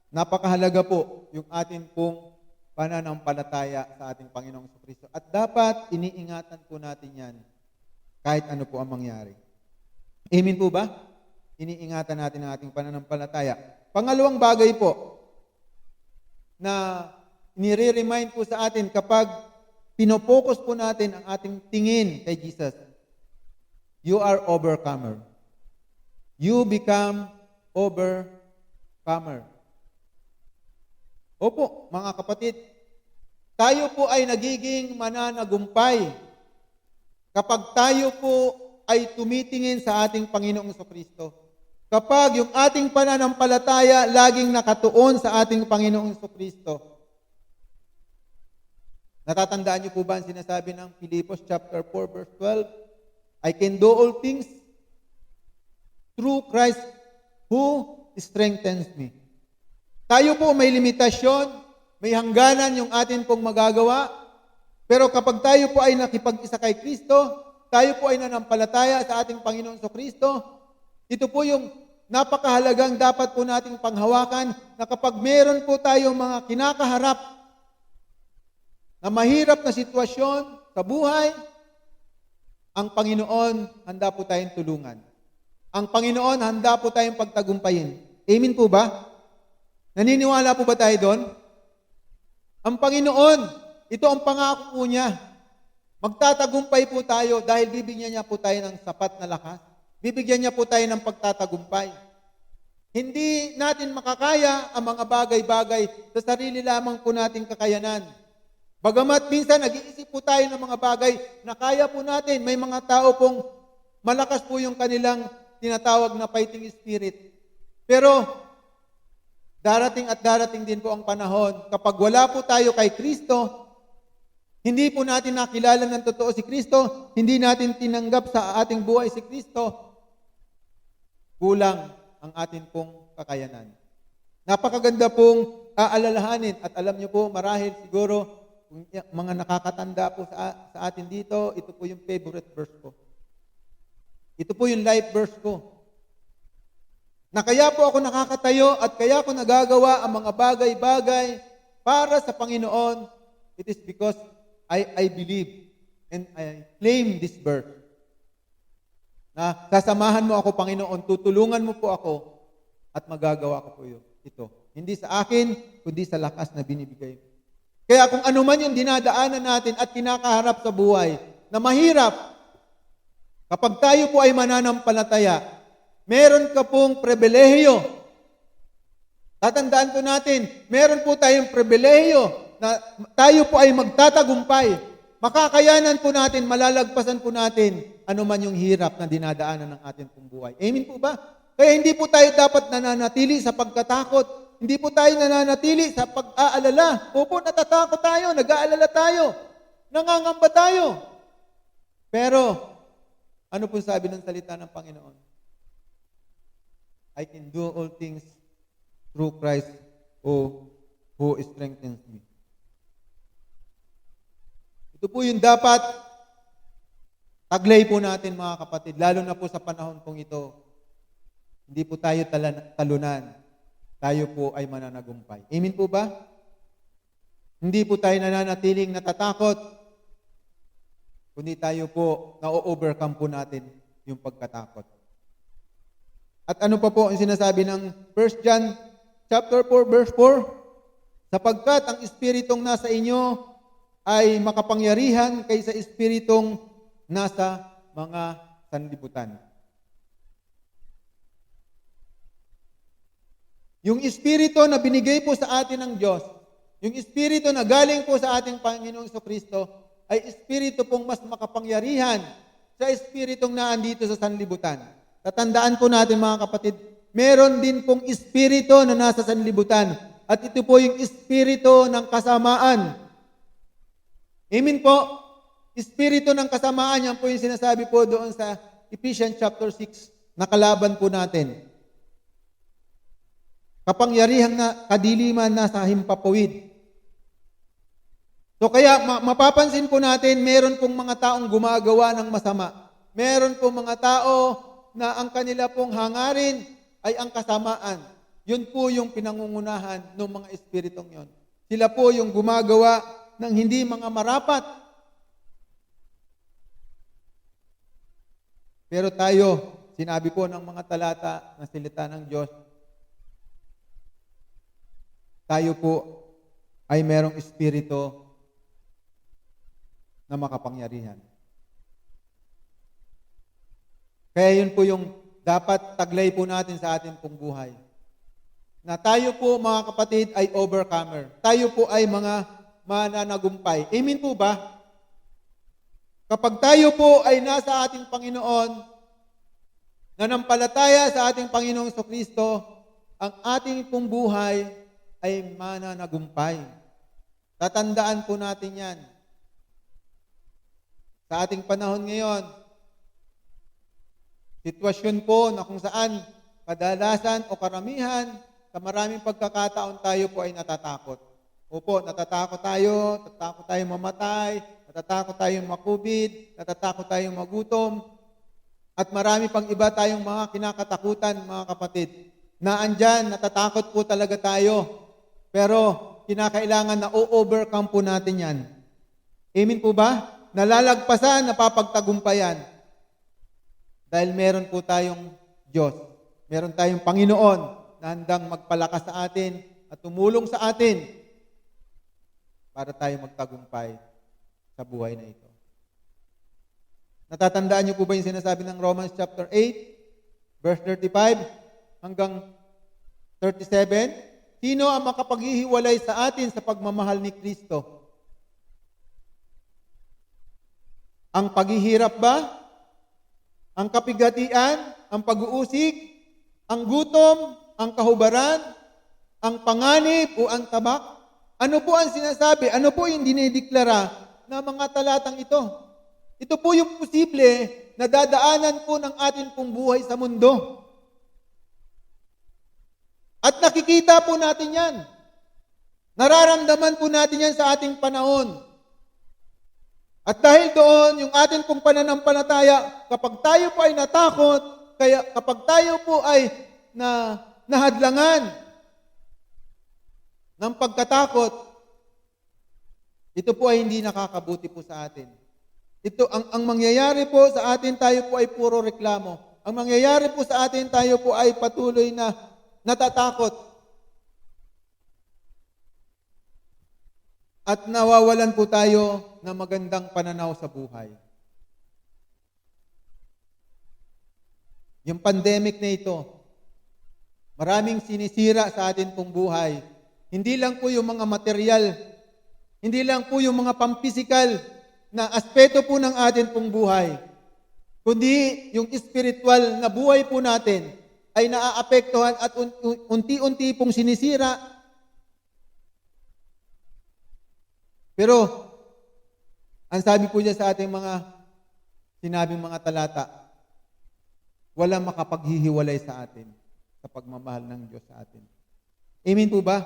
napakahalaga po yung atin pong pananampalataya sa ating Panginoong Jesucristo. At dapat iniingatan po natin yan kahit ano po ang mangyari. Amen po ba? Iniingatan natin ang ating pananampalataya. Pangalawang bagay po na nire-remind po sa atin kapag pinopokus po natin ang ating tingin kay Jesus. You are overcomer. You become overcomer. Opo, mga kapatid, tayo po ay nagiging mananagumpay kapag tayo po ay tumitingin sa ating Panginoong Jesucristo. Kapag yung ating pananampalataya laging nakatuon sa ating Panginoong Jesucristo. Natatandaan niyo po ba ang sinasabi ng Filipos chapter 4 verse 12? I can do all things through Christ who strengthens me. Tayo po may limitasyon, may hangganan yung atin pong magagawa, pero kapag tayo po ay nakipag-isa kay Kristo, tayo po ay nanampalataya sa ating Panginoon Jesucristo, ito po yung napakahalagang dapat po nating panghawakan na kapag meron po tayong mga kinakaharap na mahirap na sitwasyon sa buhay, ang Panginoon handa po tayong tulungan. Ang Panginoon handa po tayong pagtagumpayin. Amen po ba? Naniniwala po ba tayo doon? Ang Panginoon, ito ang pangako po niya. Magtatagumpay po tayo dahil bibigyan niya po tayo ng sapat na lakas. Bibigyan niya po tayo ng pagtatagumpay. Hindi natin makakaya ang mga bagay-bagay sa sarili lamang po nating kakayanan. Bagamat minsan nag-iisip po tayo ng mga bagay na kaya po natin, may mga tao pong malakas po yung kanilang tinatawag na fighting spirit. Pero darating at darating din po ang panahon kapag wala po tayo kay Kristo, hindi po natin nakilala ng totoo si Kristo, hindi natin tinanggap sa ating buhay si Kristo, kulang ang atin pong kakayanan. Napakaganda pong aalalahanin at alam niyo po marahil siguro mga nakakatanda po sa atin dito, ito po yung favorite verse ko. Ito po yung life verse ko. Na kaya po ako nakakatayo at kaya ko nagagawa ang mga bagay-bagay para sa Panginoon. It is because I believe and I claim this verse. Na sasamahan mo ako, Panginoon, tutulungan mo po ako at magagawa ko po ito. Hindi sa akin, kundi sa lakas na binibigay mo. Kaya kung ano man yung dinadaanan natin at kinakaharap sa buhay na mahirap, kapag tayo po ay mananampalataya, meron ka pong pribilehiyo. Tatandaan po natin, meron po tayong pribilehiyo na tayo po ay magtatagumpay. Makakayanan po natin, malalagpasan po natin ano man yung hirap na dinadaanan ng ating pong buhay. Amen po ba? Kaya hindi po tayo dapat nananatili sa pagkatakot. Hindi po tayo nananatili sa pag-aalala. Opo, natatakot tayo, nag-aalala tayo, nangangamba tayo. Pero, ano po sabi ng salita ng Panginoon? I can do all things through Christ who strengthens me. Ito po yung dapat taglay po natin, mga kapatid, lalo na po sa panahon pong ito. Hindi po tayo talunan. Tayo po ay mananagumpay. Amen po ba? Hindi po tayo nananatiling natatakot, kundi tayo po na-overcome po natin yung pagkatakot. At ano pa po ang sinasabi ng 1 John chapter 4 verse 4? Sapagkat ang espiritong nasa inyo ay makapangyarihan kaysa espiritong nasa mga sanlibutan. Yung espiritu na binigay po sa atin ng Diyos, yung espiritu na galing po sa ating Panginoong Kristo, ay espiritu pong mas makapangyarihan sa espiritong naandito sa sanlibutan. Tatandaan po natin, mga kapatid, meron din pong espiritu na nasa sanlibutan. At ito po yung espiritu ng kasamaan. Amen po. Espiritu ng kasamaan, yan po yung sinasabi po doon sa Ephesians chapter 6, na kalaban po natin. Kapangyarihang na kadiliman na sa himpapawid. So kaya mapapansin po natin, meron pong mga taong gumagawa ng masama. Meron pong mga tao na ang kanila pong hangarin ay ang kasamaan. Yun po yung pinangungunahan ng mga espiritong yon. Sila po yung gumagawa ng hindi mga marapat. Pero tayo, sinabi po ng mga talata ng salita ng Diyos, tayo po ay merong espiritu na makapangyarihan. Kaya yun po yung dapat taglay po natin sa ating pong buhay. Na tayo po, mga kapatid, ay overcomer. Tayo po ay mga mananagumpay. Amen po ba? Kapag tayo po ay nasa ating Panginoon, nanampalataya sa ating Panginoong Kristo, ang ating pong buhay ay mananagumpay. Tatandaan po natin yan. Sa ating panahon ngayon, sitwasyon po na kung saan kadalasan o karamihan, sa maraming pagkakataon tayo po ay natatakot. Opo, natatakot tayo mamatay, natatakot tayong makubid, natatakot tayong magutom, at marami pang iba tayong mga kinakatakutan, mga kapatid, na andyan, natatakot po talaga tayo. Pero, kinakailangan na o-overcome po natin yan. Amen po ba? Nalalagpasan, napapagtagumpayan. Dahil meron po tayong Diyos. Meron tayong Panginoon na handang magpalakas sa atin at tumulong sa atin para tayo magtagumpay sa buhay na ito. Natatandaan niyo po ba yung sinasabi ng Romans chapter 8, verse 35 hanggang 37? Sino ang makapaghihiwalay sa atin sa pagmamahal ni Kristo? Ang paghihirap ba? Ang kapigatian? Ang pag-uusig? Ang gutom? Ang kahubaran? Ang panganib o ang tabak? Ano po ang sinasabi? Ano po yung dinideklara ng mga talatang ito? Ito po yung posible na dadaanan po ng atin pong buhay sa mundo. At nakikita po natin yan. Nararamdaman po natin yan sa ating panahon. At dahil doon, yung atin pong pananampalataya, kapag tayo po ay natakot, kaya kapag tayo po ay nahadlangan ng pagkatakot, ito po ay hindi nakakabuti po sa atin. Ito, ang mangyayari po sa atin, tayo po ay puro reklamo. Ang mangyayari po sa atin, tayo po ay patuloy na natatakot. At nawawalan po tayo ng magandang pananaw sa buhay. Yung pandemic na ito, maraming sinisira sa atin pong buhay. Hindi lang po yung mga material, hindi lang po yung mga pampisikal na aspeto po ng atin pong buhay, kundi yung spiritual na buhay po natin ay naaapektuhan at unti-unti pong sinisira. Pero, ang sabi po niya sa ating mga sinabing mga talata, walang makapaghihiwalay sa atin sa pagmamahal ng Diyos sa atin. Amen po ba?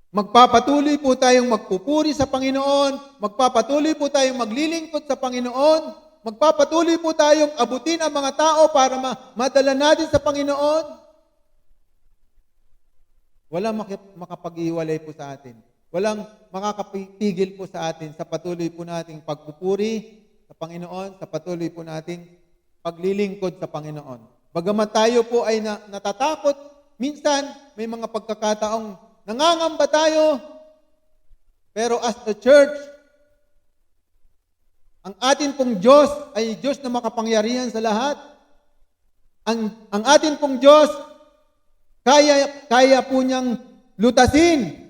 Magpapatuloy po tayong magpupuri sa Panginoon, magpapatuloy po tayong maglilingkod sa Panginoon, magpapatuloy po tayong abutin ang mga tao para madala natin sa Panginoon. Walang makapag-iwalay po sa atin. Walang makakapigil po sa atin sa patuloy po nating pagpupuri sa Panginoon, sa patuloy po nating paglilingkod sa Panginoon. Bagamat tayo po ay natatakot, minsan may mga pagkakataong nangangamba tayo, pero as the church, ang atin pong Diyos ay Diyos na makapangyarihan sa lahat. Ang atin pong Diyos, kaya po niyang lutasin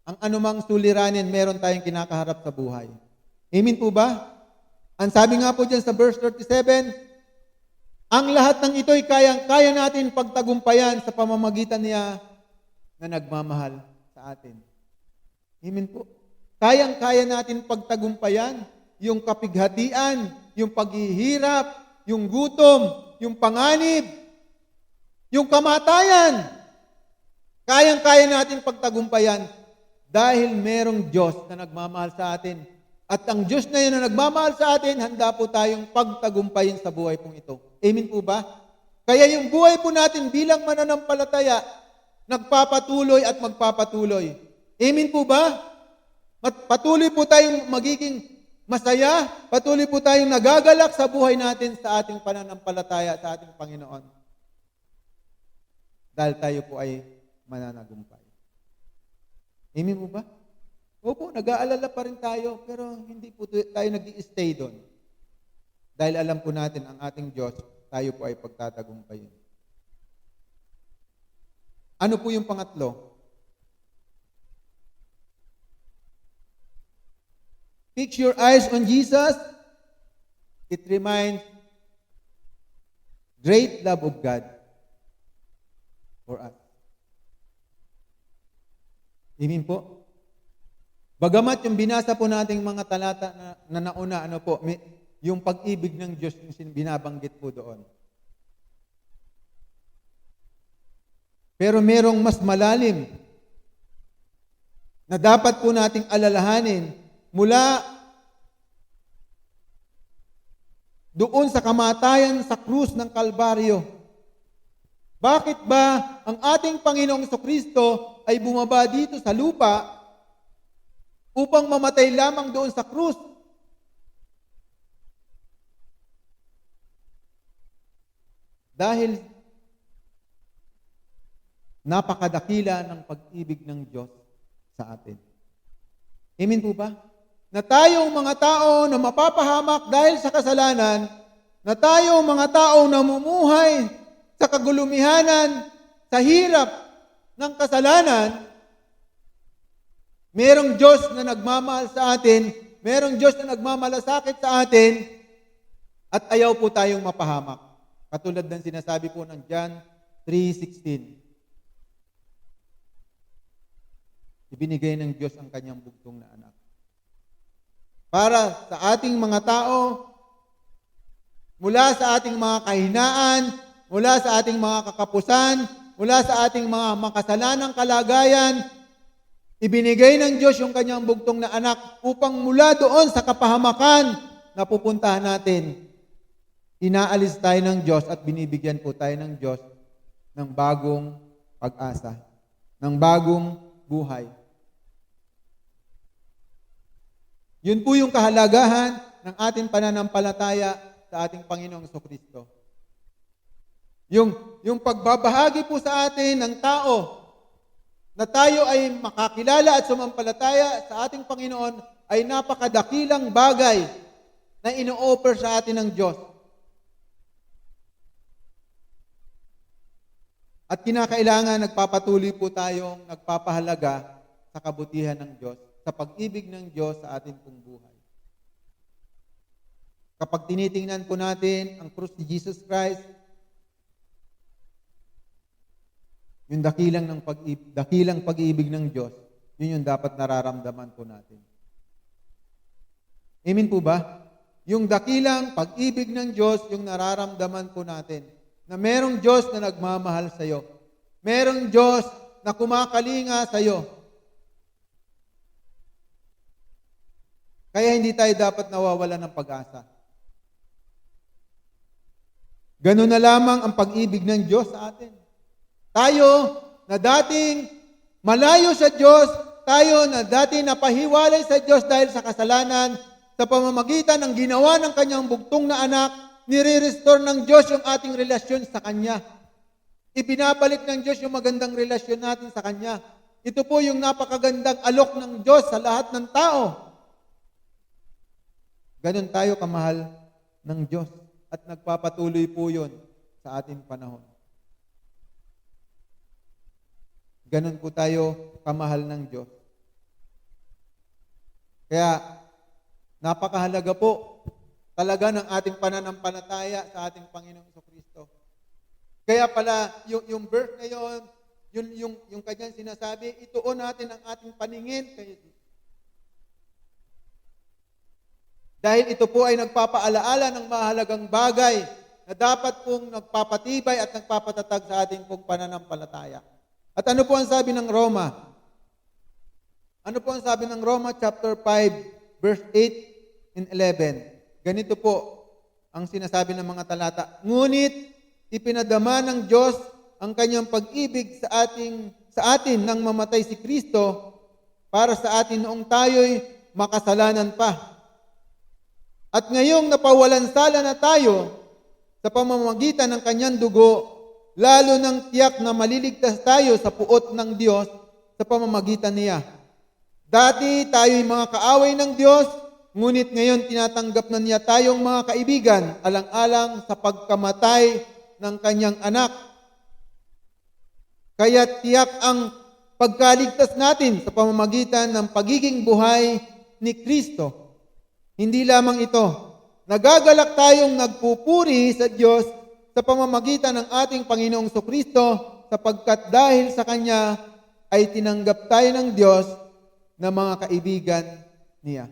ang anumang suliranin meron tayong kinakaharap sa buhay. Amen po ba? Ang sabi nga po dyan sa verse 37, ang lahat ng ito'y kaya natin pagtagumpayan sa pamamagitan niya na nagmamahal sa atin. Amen po. Kaya natin pagtagumpayan yung kapighatian, yung paghihirap, yung gutom, yung panganib, yung kamatayan. Kaya natin pagtagumpayan dahil merong Diyos na nagmamahal sa atin. At ang Diyos na yun na nagmamahal sa atin, handa po tayong pagtagumpayin sa buhay pong ito. Amen po ba? Kaya yung buhay po natin bilang mananampalataya, nagpapatuloy at magpapatuloy. Amen po ba? Patuloy po tayong magiging masaya, patuloy po tayong nagagalak sa buhay natin sa ating pananampalataya sa ating Panginoon. Dahil tayo po ay mananagumpay. Amen po ba? Opo, nag-aalala pa rin tayo, pero hindi po tayo nag-i-stay doon. Dahil alam po natin ang ating Diyos, tayo po ay pagtatagumpayin. Ano po yung pangatlo? Fix your eyes on Jesus. It reminds great love of God for us. Amen po? Bagamat yung binasa po nating mga talata na nauna, yung pag-ibig ng Diyos yung binabanggit po doon. Pero merong mas malalim na dapat po nating alalahanin mula doon sa kamatayan sa krus ng Kalbaryo. Bakit ba ang ating Panginoong Jesucristo ay bumaba dito sa lupa upang mamatay lamang doon sa krus? Dahil napakadakila ng pag-ibig ng Diyos sa atin. Amen po ba? Na tayong mga tao na mapapahamak dahil sa kasalanan, na tayong mga tao na namumuhay sa kagulumihanan, sa hirap ng kasalanan, merong Diyos na nagmamahal sa atin, merong Diyos na nagmamalasakit sa atin, at ayaw po tayong mapahamak. Katulad ng sinasabi po ng John 3:16. Ibinigay ng Diyos ang kanyang bugtong na anak. Para sa ating mga tao, mula sa ating mga kahinaan, mula sa ating mga kakapusan, mula sa ating mga makasalanang kalagayan, Ibinigay ng Diyos yung kanyang bugtong na anak upang mula doon sa kapahamakan na pupuntahan natin, inaalis tayo ng Diyos at binibigyan po tayo ng Diyos ng bagong pag-asa, ng bagong buhay. Yun po yung kahalagahan ng ating pananampalataya sa ating Panginoong Kristo. Yung pagbabahagi po sa atin ng tao na tayo ay makakilala at sumampalataya sa ating Panginoon ay napakadakilang bagay na ino-offer sa atin ng Diyos. At kinakailangan nagpapatuloy po tayong nagpapahalaga sa kabutihan ng Diyos, sa pag-ibig ng Diyos sa ating pong buhay. Kapag tinitingnan po natin ang krus ni Jesus Christ, yung dakilang pag-ibig ng Diyos, yun yung dapat nararamdaman po natin. Amen po ba? Yung dakilang pag-ibig ng Diyos, yung nararamdaman po natin, na merong Diyos na nagmamahal sa iyo. Merong Diyos na kumakalinga sa iyo. Kaya hindi tayo dapat nawawala ng pag-asa. Ganun na lamang ang pag-ibig ng Diyos sa atin. Tayo na dating malayo sa Diyos, tayo na dating napahiwalay sa Diyos dahil sa kasalanan, sa pamamagitan ng ginawa ng kanyang bugtong na anak, nire-restore ng Diyos yung ating relasyon sa Kanya. Ibinabalik ng Diyos yung magandang relasyon natin sa Kanya. Ito po yung napakagandang alok ng Diyos sa lahat ng tao. Ganon tayo kamahal ng Diyos at nagpapatuloy po yun sa ating panahon. Ganon po tayo kamahal ng Diyos. Kaya, napakahalaga po talaga ng ating pananampalataya sa ating Panginoong Kristo. Kaya pala, yung birth na yun, yung kanyang sinasabi, ituon natin ang ating paningin kay Jesus. Dahil ito po ay nagpapaalaala ng mahalagang bagay na dapat pong nagpapatibay at nagpapatatag sa ating pong pananampalataya. At ano po ang sabi ng Roma? Ano po ang sabi ng Roma chapter 5, verse 8 and 11? Ganito po ang sinasabi ng mga talata. Ngunit ipinadama ng Diyos ang kanyang pag-ibig sa atin nang mamatay si Kristo para sa atin noong tayo'y makasalanan pa. At ngayong napawalan sala na tayo sa pamamagitan ng kanyang dugo, lalo ng tiyak na maliligtas tayo sa puot ng Diyos sa pamamagitan niya. Dati tayo'y mga kaaway ng Diyos, ngunit ngayon tinatanggap na niya tayong mga kaibigan alang-alang sa pagkamatay ng kanyang anak. Kaya tiyak ang pagkaligtas natin sa pamamagitan ng pagiging buhay ni Kristo. Hindi lamang ito, nagagalak tayong nagpupuri sa Diyos sa pamamagitan ng ating Panginoong Kristo sapagkat dahil sa Kanya ay tinanggap tayo ng Diyos na mga kaibigan niya.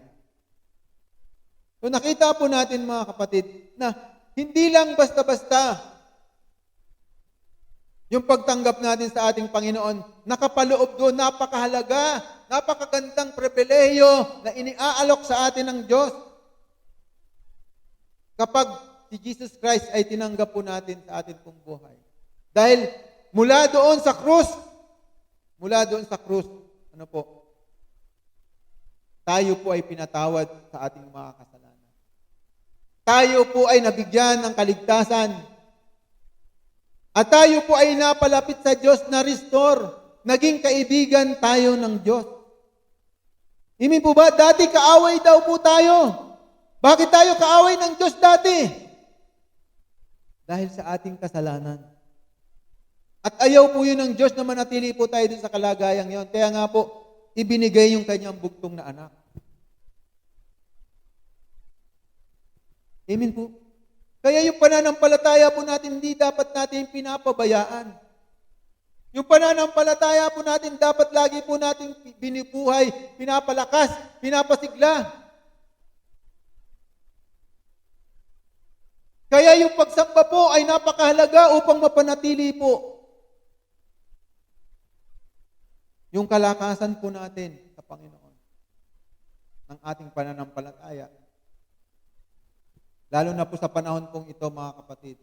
So nakita po natin mga kapatid na hindi lang basta-basta yung pagtanggap natin sa ating Panginoon, nakapaloob doon, napakahalaga, napakagandang pribilehiyo na iniaalok sa atin ng Diyos. Kapag si Jesus Christ ay tinanggap po natin sa ating pong buhay. Dahil mula doon sa krus, ano po, tayo po ay pinatawad sa ating mga kasalanan. Tayo po ay nabigyan ng kaligtasan. At tayo po ay napalapit sa Diyos na restore. Naging kaibigan tayo ng Diyos. Amen po ba? Dati kaaway daw po tayo. Bakit tayo kaaway ng Diyos dati? Dahil sa ating kasalanan. At ayaw po yun ng Diyos na manatili po tayo dun sa kalagayang yon. Kaya nga po, ibinigay yung kanyang bugtong na anak. Amen po. Kaya yung pananampalataya po natin, hindi dapat natin pinapabayaan. Yung pananampalataya po natin, dapat lagi po natin binibuhay, pinapalakas, pinapasigla. Kaya yung pagsamba po ay napakahalaga upang mapanatili po yung kalakasan po natin sa Panginoon ng ating pananampalataya. Lalo na po sa panahon pong ito, mga kapatid.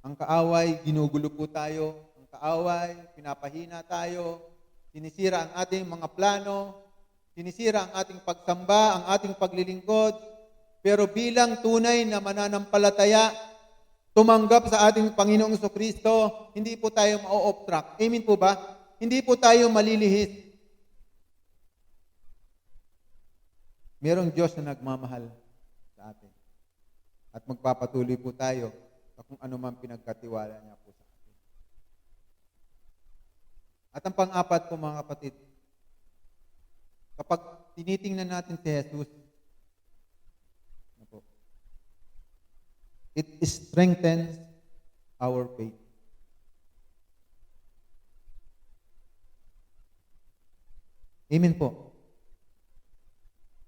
Ang kaaway, ginugulo po tayo. Ang kaaway, pinapahina tayo. Sinisira ang ating mga plano. Sinisira ang ating pagsamba, ang ating paglilingkod. Pero bilang tunay na mananampalataya, tumanggap sa ating Panginoong Kristo, hindi po tayo ma-off track. Amen po ba? Hindi po tayo malilihis. Merong Diyos na nagmamahal sa atin. At magpapatuloy po tayo sa kung ano man pinagkatiwala niya po sa atin. At ang pang-apat po, mga kapatid, kapag tinitingnan natin si Jesus, ano po, it strengthens our faith. Amen po.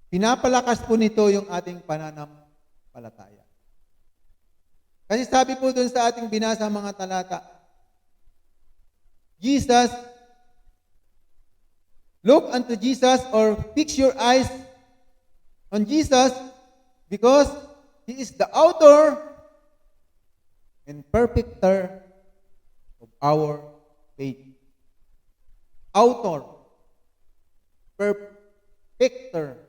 Pinapalakas po nito yung ating pananampalataya. Kasi sabi po dun sa ating binasa mga talata, Jesus, look unto Jesus or fix your eyes on Jesus because He is the author and perfecter of our faith. Author, perfecter.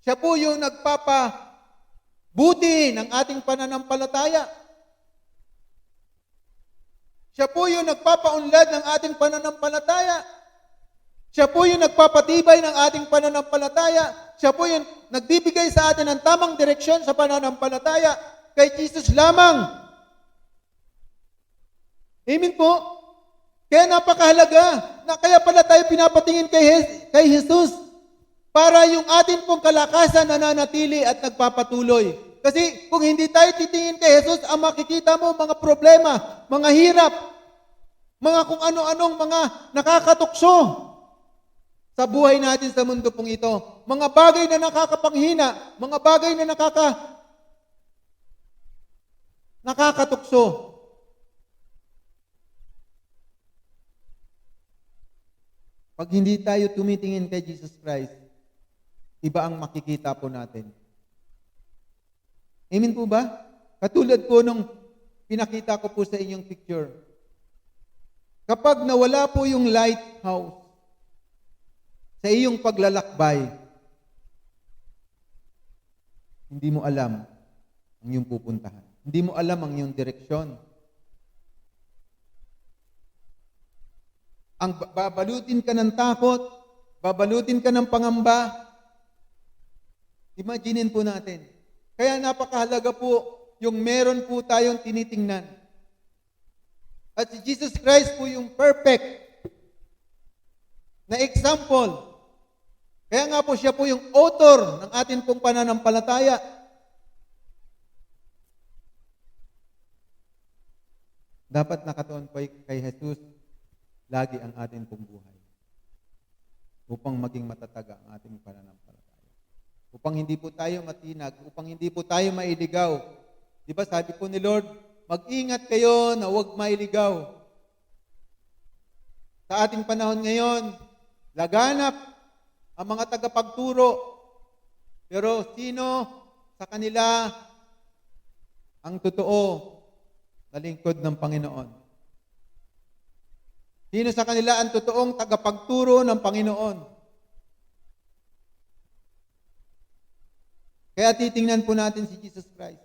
Siya po yung nagpapabuti ng ating pananampalataya. Siya po yung nagpapaunlad ng ating pananampalataya. Siya po yung nagpapatibay ng ating pananampalataya. Siya po yung nagbibigay sa atin ng tamang direksyon sa pananampalataya. Kay Jesus lamang. Amen po. Kaya napakahalaga na kaya pala tayo pinapatingin kay Jesus. Para yung atin pong kalakasan nananatili at nagpapatuloy. Kasi kung hindi tayo titingin kay Jesus, ang makikita mo mga problema, mga hirap, mga kung ano-anong mga nakakatukso sa buhay natin sa mundo pong ito. Mga bagay na nakakapanghina, mga bagay na nakakatukso. Pag hindi tayo tumitingin kay Jesus Christ, iba ang makikita po natin. Amen po ba? Katulad po nung pinakita ko po sa inyong picture. Kapag nawala po yung lighthouse sa iyong paglalakbay, hindi mo alam ang iyong pupuntahan. Hindi mo alam ang iyong direksyon. Ang babalutin ka ng takot, babalutin ka ng pangamba. Imaginin po natin. Kaya napakahalaga po yung meron po tayong tinitingnan. At si Jesus Christ po yung perfect na example. Kaya nga po siya po yung author ng atin pong pananampalataya. Dapat nakatuon po kay Jesus lagi ang atin pong buhay upang maging matatag ang ating pananampalataya. Upang hindi po tayo matinag, upang hindi po tayo mailigaw. Di ba sabi po ni Lord, mag-ingat kayo na huwag mailigaw. Sa ating panahon ngayon, laganap ang mga tagapagturo. Pero sino sa kanila ang totoo na lingkod ng Panginoon? Sino sa kanila ang totoong tagapagturo ng Panginoon? Kaya titingnan po natin si Jesus Christ.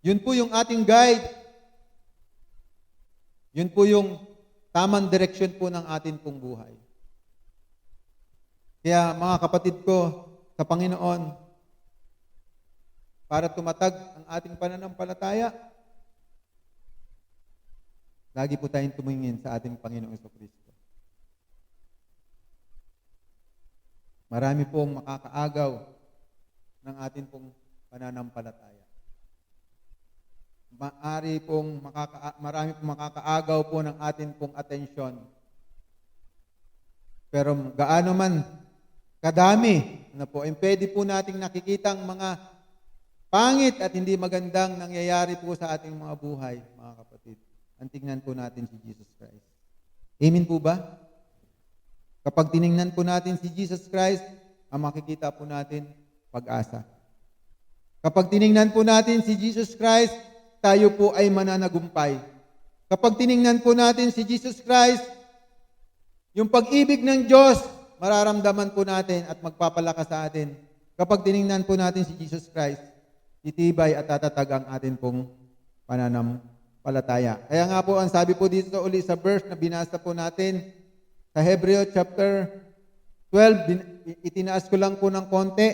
Yun po yung ating guide. Yun po yung tamang direksyon po ng atin pong buhay. Kaya mga kapatid ko sa Panginoon, para tumatag ang ating pananampalataya, lagi po tayong tumingin sa ating Panginoong Kristo. Marami pong makakaagaw ng atin pong pananampalataya. Marami pong makakaagaw po ng atin pong atensyon. Pero gaano man kadami, pwede po nating nakikitang mga pangit at hindi magandang nangyayari po sa ating mga buhay, mga kapatid, ang tingnan po natin si Jesus Christ. Amen po ba? Kapag tiningnan po natin si Jesus Christ, ang makikita po natin pag-asa. Kapag tiningnan po natin si Jesus Christ, tayo po ay mananagumpay. Kapag tiningnan po natin si Jesus Christ, yung pag-ibig ng Diyos, mararamdaman po natin at magpapalakas sa atin. Kapag tiningnan po natin si Jesus Christ, titibay at tatatag ang atin pong pananampalataya. Kaya nga po, ang sabi po dito uli sa verse na binasa po natin, sa Hebreo chapter 12, itinaas ko lang po ng konti.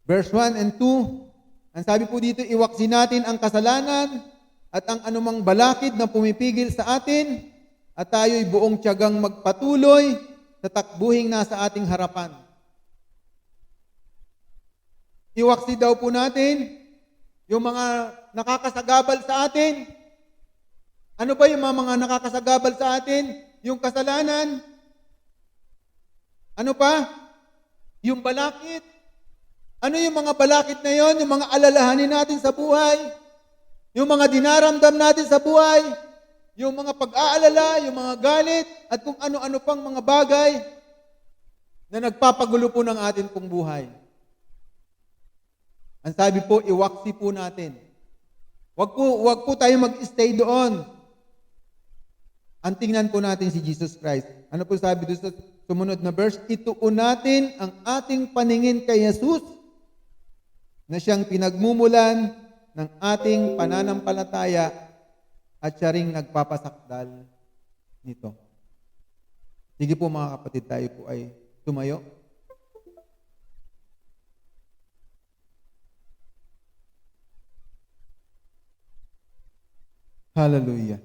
Verse 1 and 2, ang sabi po dito, iwaksi natin ang kasalanan at ang anumang balakid na pumipigil sa atin at tayo'y buong tiyagang magpatuloy sa takbuhing nasa ating harapan. Iwaksi daw po natin yung mga nakakasagabal sa atin. Ano ba yung mga nakakasagabal sa atin? Yung kasalanan. Ano pa? Yung balakid. Ano yung mga balakid na yon? Yung mga alalahanin natin sa buhay. Yung mga dinaramdam natin sa buhay. Yung mga pag-aalala, yung mga galit, at kung ano-ano pang mga bagay na nagpapagulo po ng atin pong buhay. Ang sabi po, iwaksi po natin. Wag po tayo mag-stay doon. Ang tingnan po natin si Jesus Christ. Ano po sabi doon sa sumunod na verse? Ituon natin ang ating paningin kay Jesus na siyang pinagmumulan ng ating pananampalataya at siya ring nagpapasakdal nito. Sige po mga kapatid, tayo po ay tumayo. Hallelujah.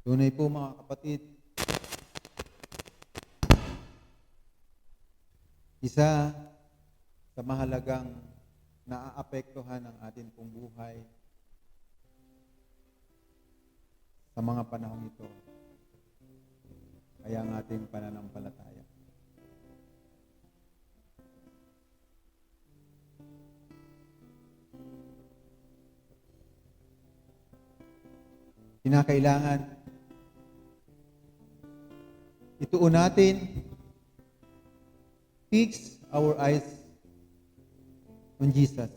Tunay po mga kapatid, isa sa mahalagang naaapektuhan ng ating pong buhay sa mga panahon ito ay ang ating pananampalataya. Kinakailangan ituon natin, fix our eyes on Jesus.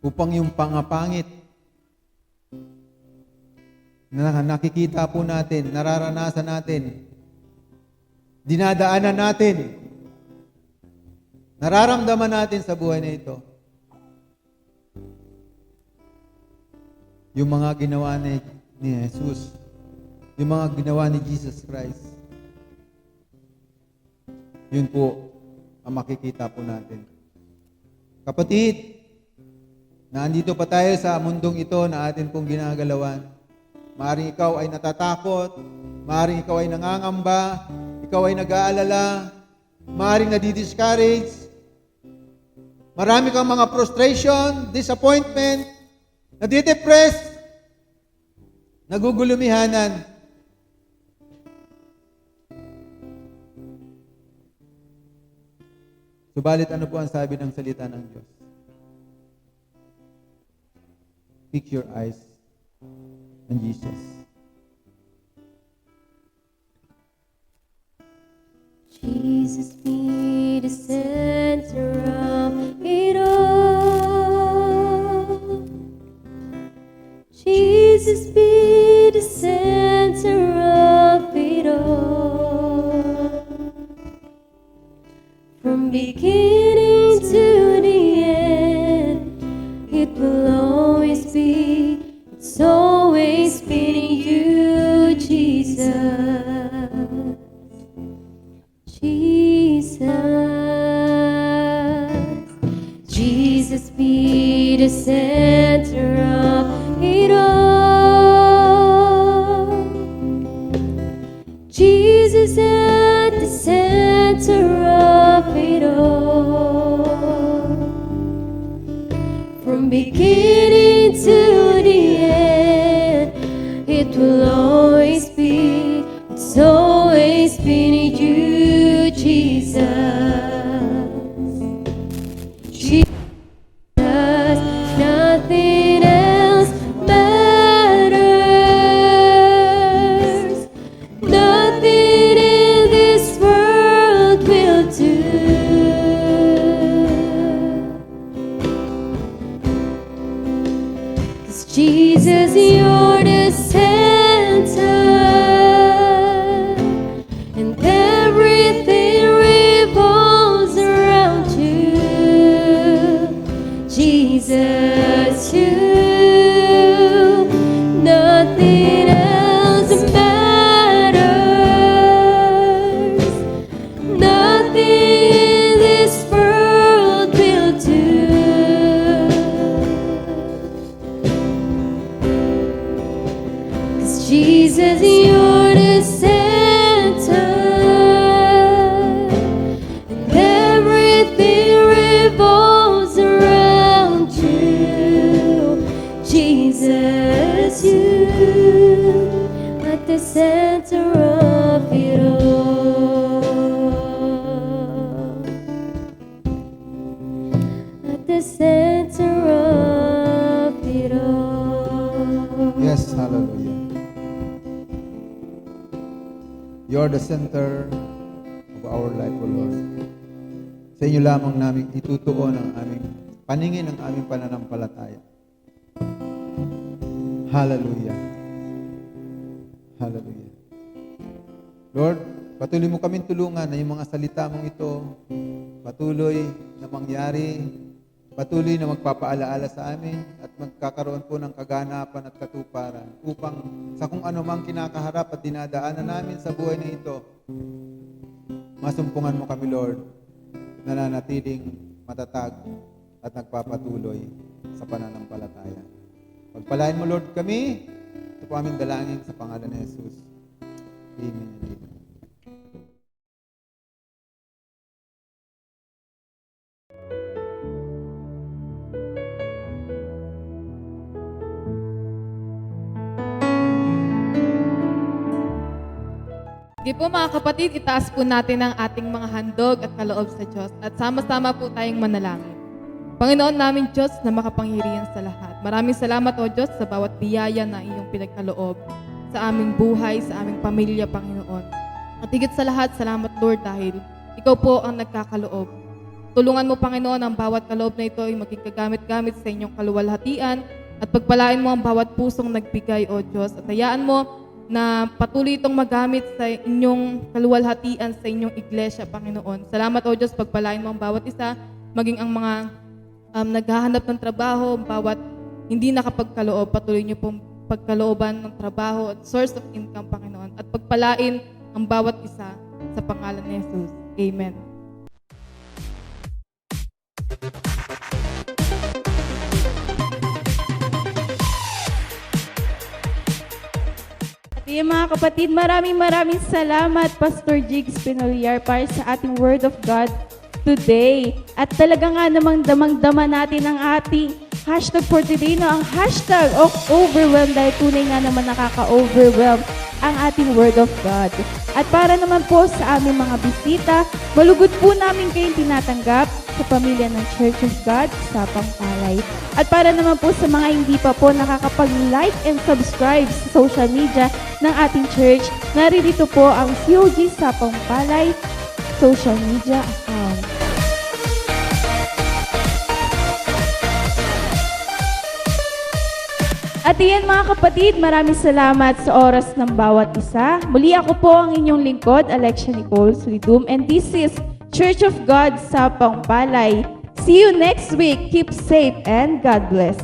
Upang yung pangapangit na nakikita po natin, nararanasan natin, dinadaanan natin, nararamdaman natin sa buhay na ito, yung mga ginawa ni Jesus, yung mga ginawa ni Jesus Christ, yun po ang makikita po natin. Kapatid, nandito pa tayo sa mundong ito na atin pong ginagalawan. Maaring ikaw ay natatakot, maaring ikaw ay nangangamba, ikaw ay nag-aalala, maaring nadi-discourage, marami kang mga frustration, disappointment, nadi-depress, nagugulumihanan. Subalit ano po ang sabi ng salita ng Diyos? Fix your eyes on Jesus. Jesus be the center of it all. Jesus be the center of it all. From beginning to the end, it will always be, it's always been you, Jesus. Jesus. Jesus be the center of it all. Jesus at the center of it all. From beginning to the end. will always be, it's always been you, Jesus. Jesus, nothing else matters. Nothing in this world will do. 'Cause Jesus, you're the center, and everything revolves around you. Jesus, you, nothing else matters. Nothing in this world will do. 'Cause Jesus, you're the center, and everything revolves around you. Jesus, you at the center of it all. At the center of it all. Yes, hallelujah. You're the center of our life, O Lord. Sa inyo lamang namin itutuon ang aming paningin, ang aming pananampalataya. Hallelujah. Hallelujah. Lord, patuloy mo kaming tulungan na yung mga salita mong ito patuloy na mangyari, patuloy na magpapaalaala sa amin at magkakaroon po ng kaganapan at katuparan upang sa kung ano mang kinakaharap at dinadaanan namin sa buhay na ito, masumpungan mo kami, Lord, na nanatiling matatag at nagpapatuloy sa pananampalataya. Pagpalain mo, Lord, kami. Ito po aming dalangin sa pangalan ni Jesus. Amen and amen. Sige po mga kapatid, itaas po natin ang ating mga handog at kaloob sa Diyos at sama-sama po tayong manalangin. Panginoon namin Diyos na makapangyarihan sa lahat. Maraming salamat o Diyos sa bawat biyaya na iyong pinagkaloob sa aming buhay, sa aming pamilya, Panginoon. At higit sa lahat, salamat Lord dahil ikaw po ang nagkakaloob. Tulungan mo Panginoon ang bawat kaloob na ito ay maging kagamit-gamit sa inyong kaluwalhatian at pagpalain mo ang bawat pusong nagbigay o Diyos at hayaan mo na patuloy itong magamit sa inyong kaluwalhatian sa inyong iglesia, Panginoon. Salamat o Diyos, pagpalain mo ang bawat isa, maging ang mga naghahanap ng trabaho, bawat hindi nakapagkaloob, patuloy niyo pong pagkalooban ng trabaho at source of income, Panginoon. At pagpalain ang bawat isa sa pangalan ni Jesus. Amen. At mga kapatid, maraming salamat Pastor Jigs Pinoliar para sa ating Word of God today. At talaga nga namang damang-dama natin ang ating hashtag for today, no? Ang hashtag of overwhelmed dahil tunay nga naman nakaka-overwhelm ang ating Word of God. At para naman po sa aming mga bisita, malugod po namin kayong tinatanggap sa pamilya ng Church of God sa Pangpalay. At para naman po sa mga hindi pa po nakakapag-like and subscribe sa social media ng ating church, naririto po ang COG sa Pangpalay social media account. At iyan mga kapatid, maraming salamat sa oras ng bawat isa. Muli ako po ang inyong lingkod, Alexia Nicole Solidum, and this is Church of God sa Pangpalay. See you next week. Keep safe and God bless.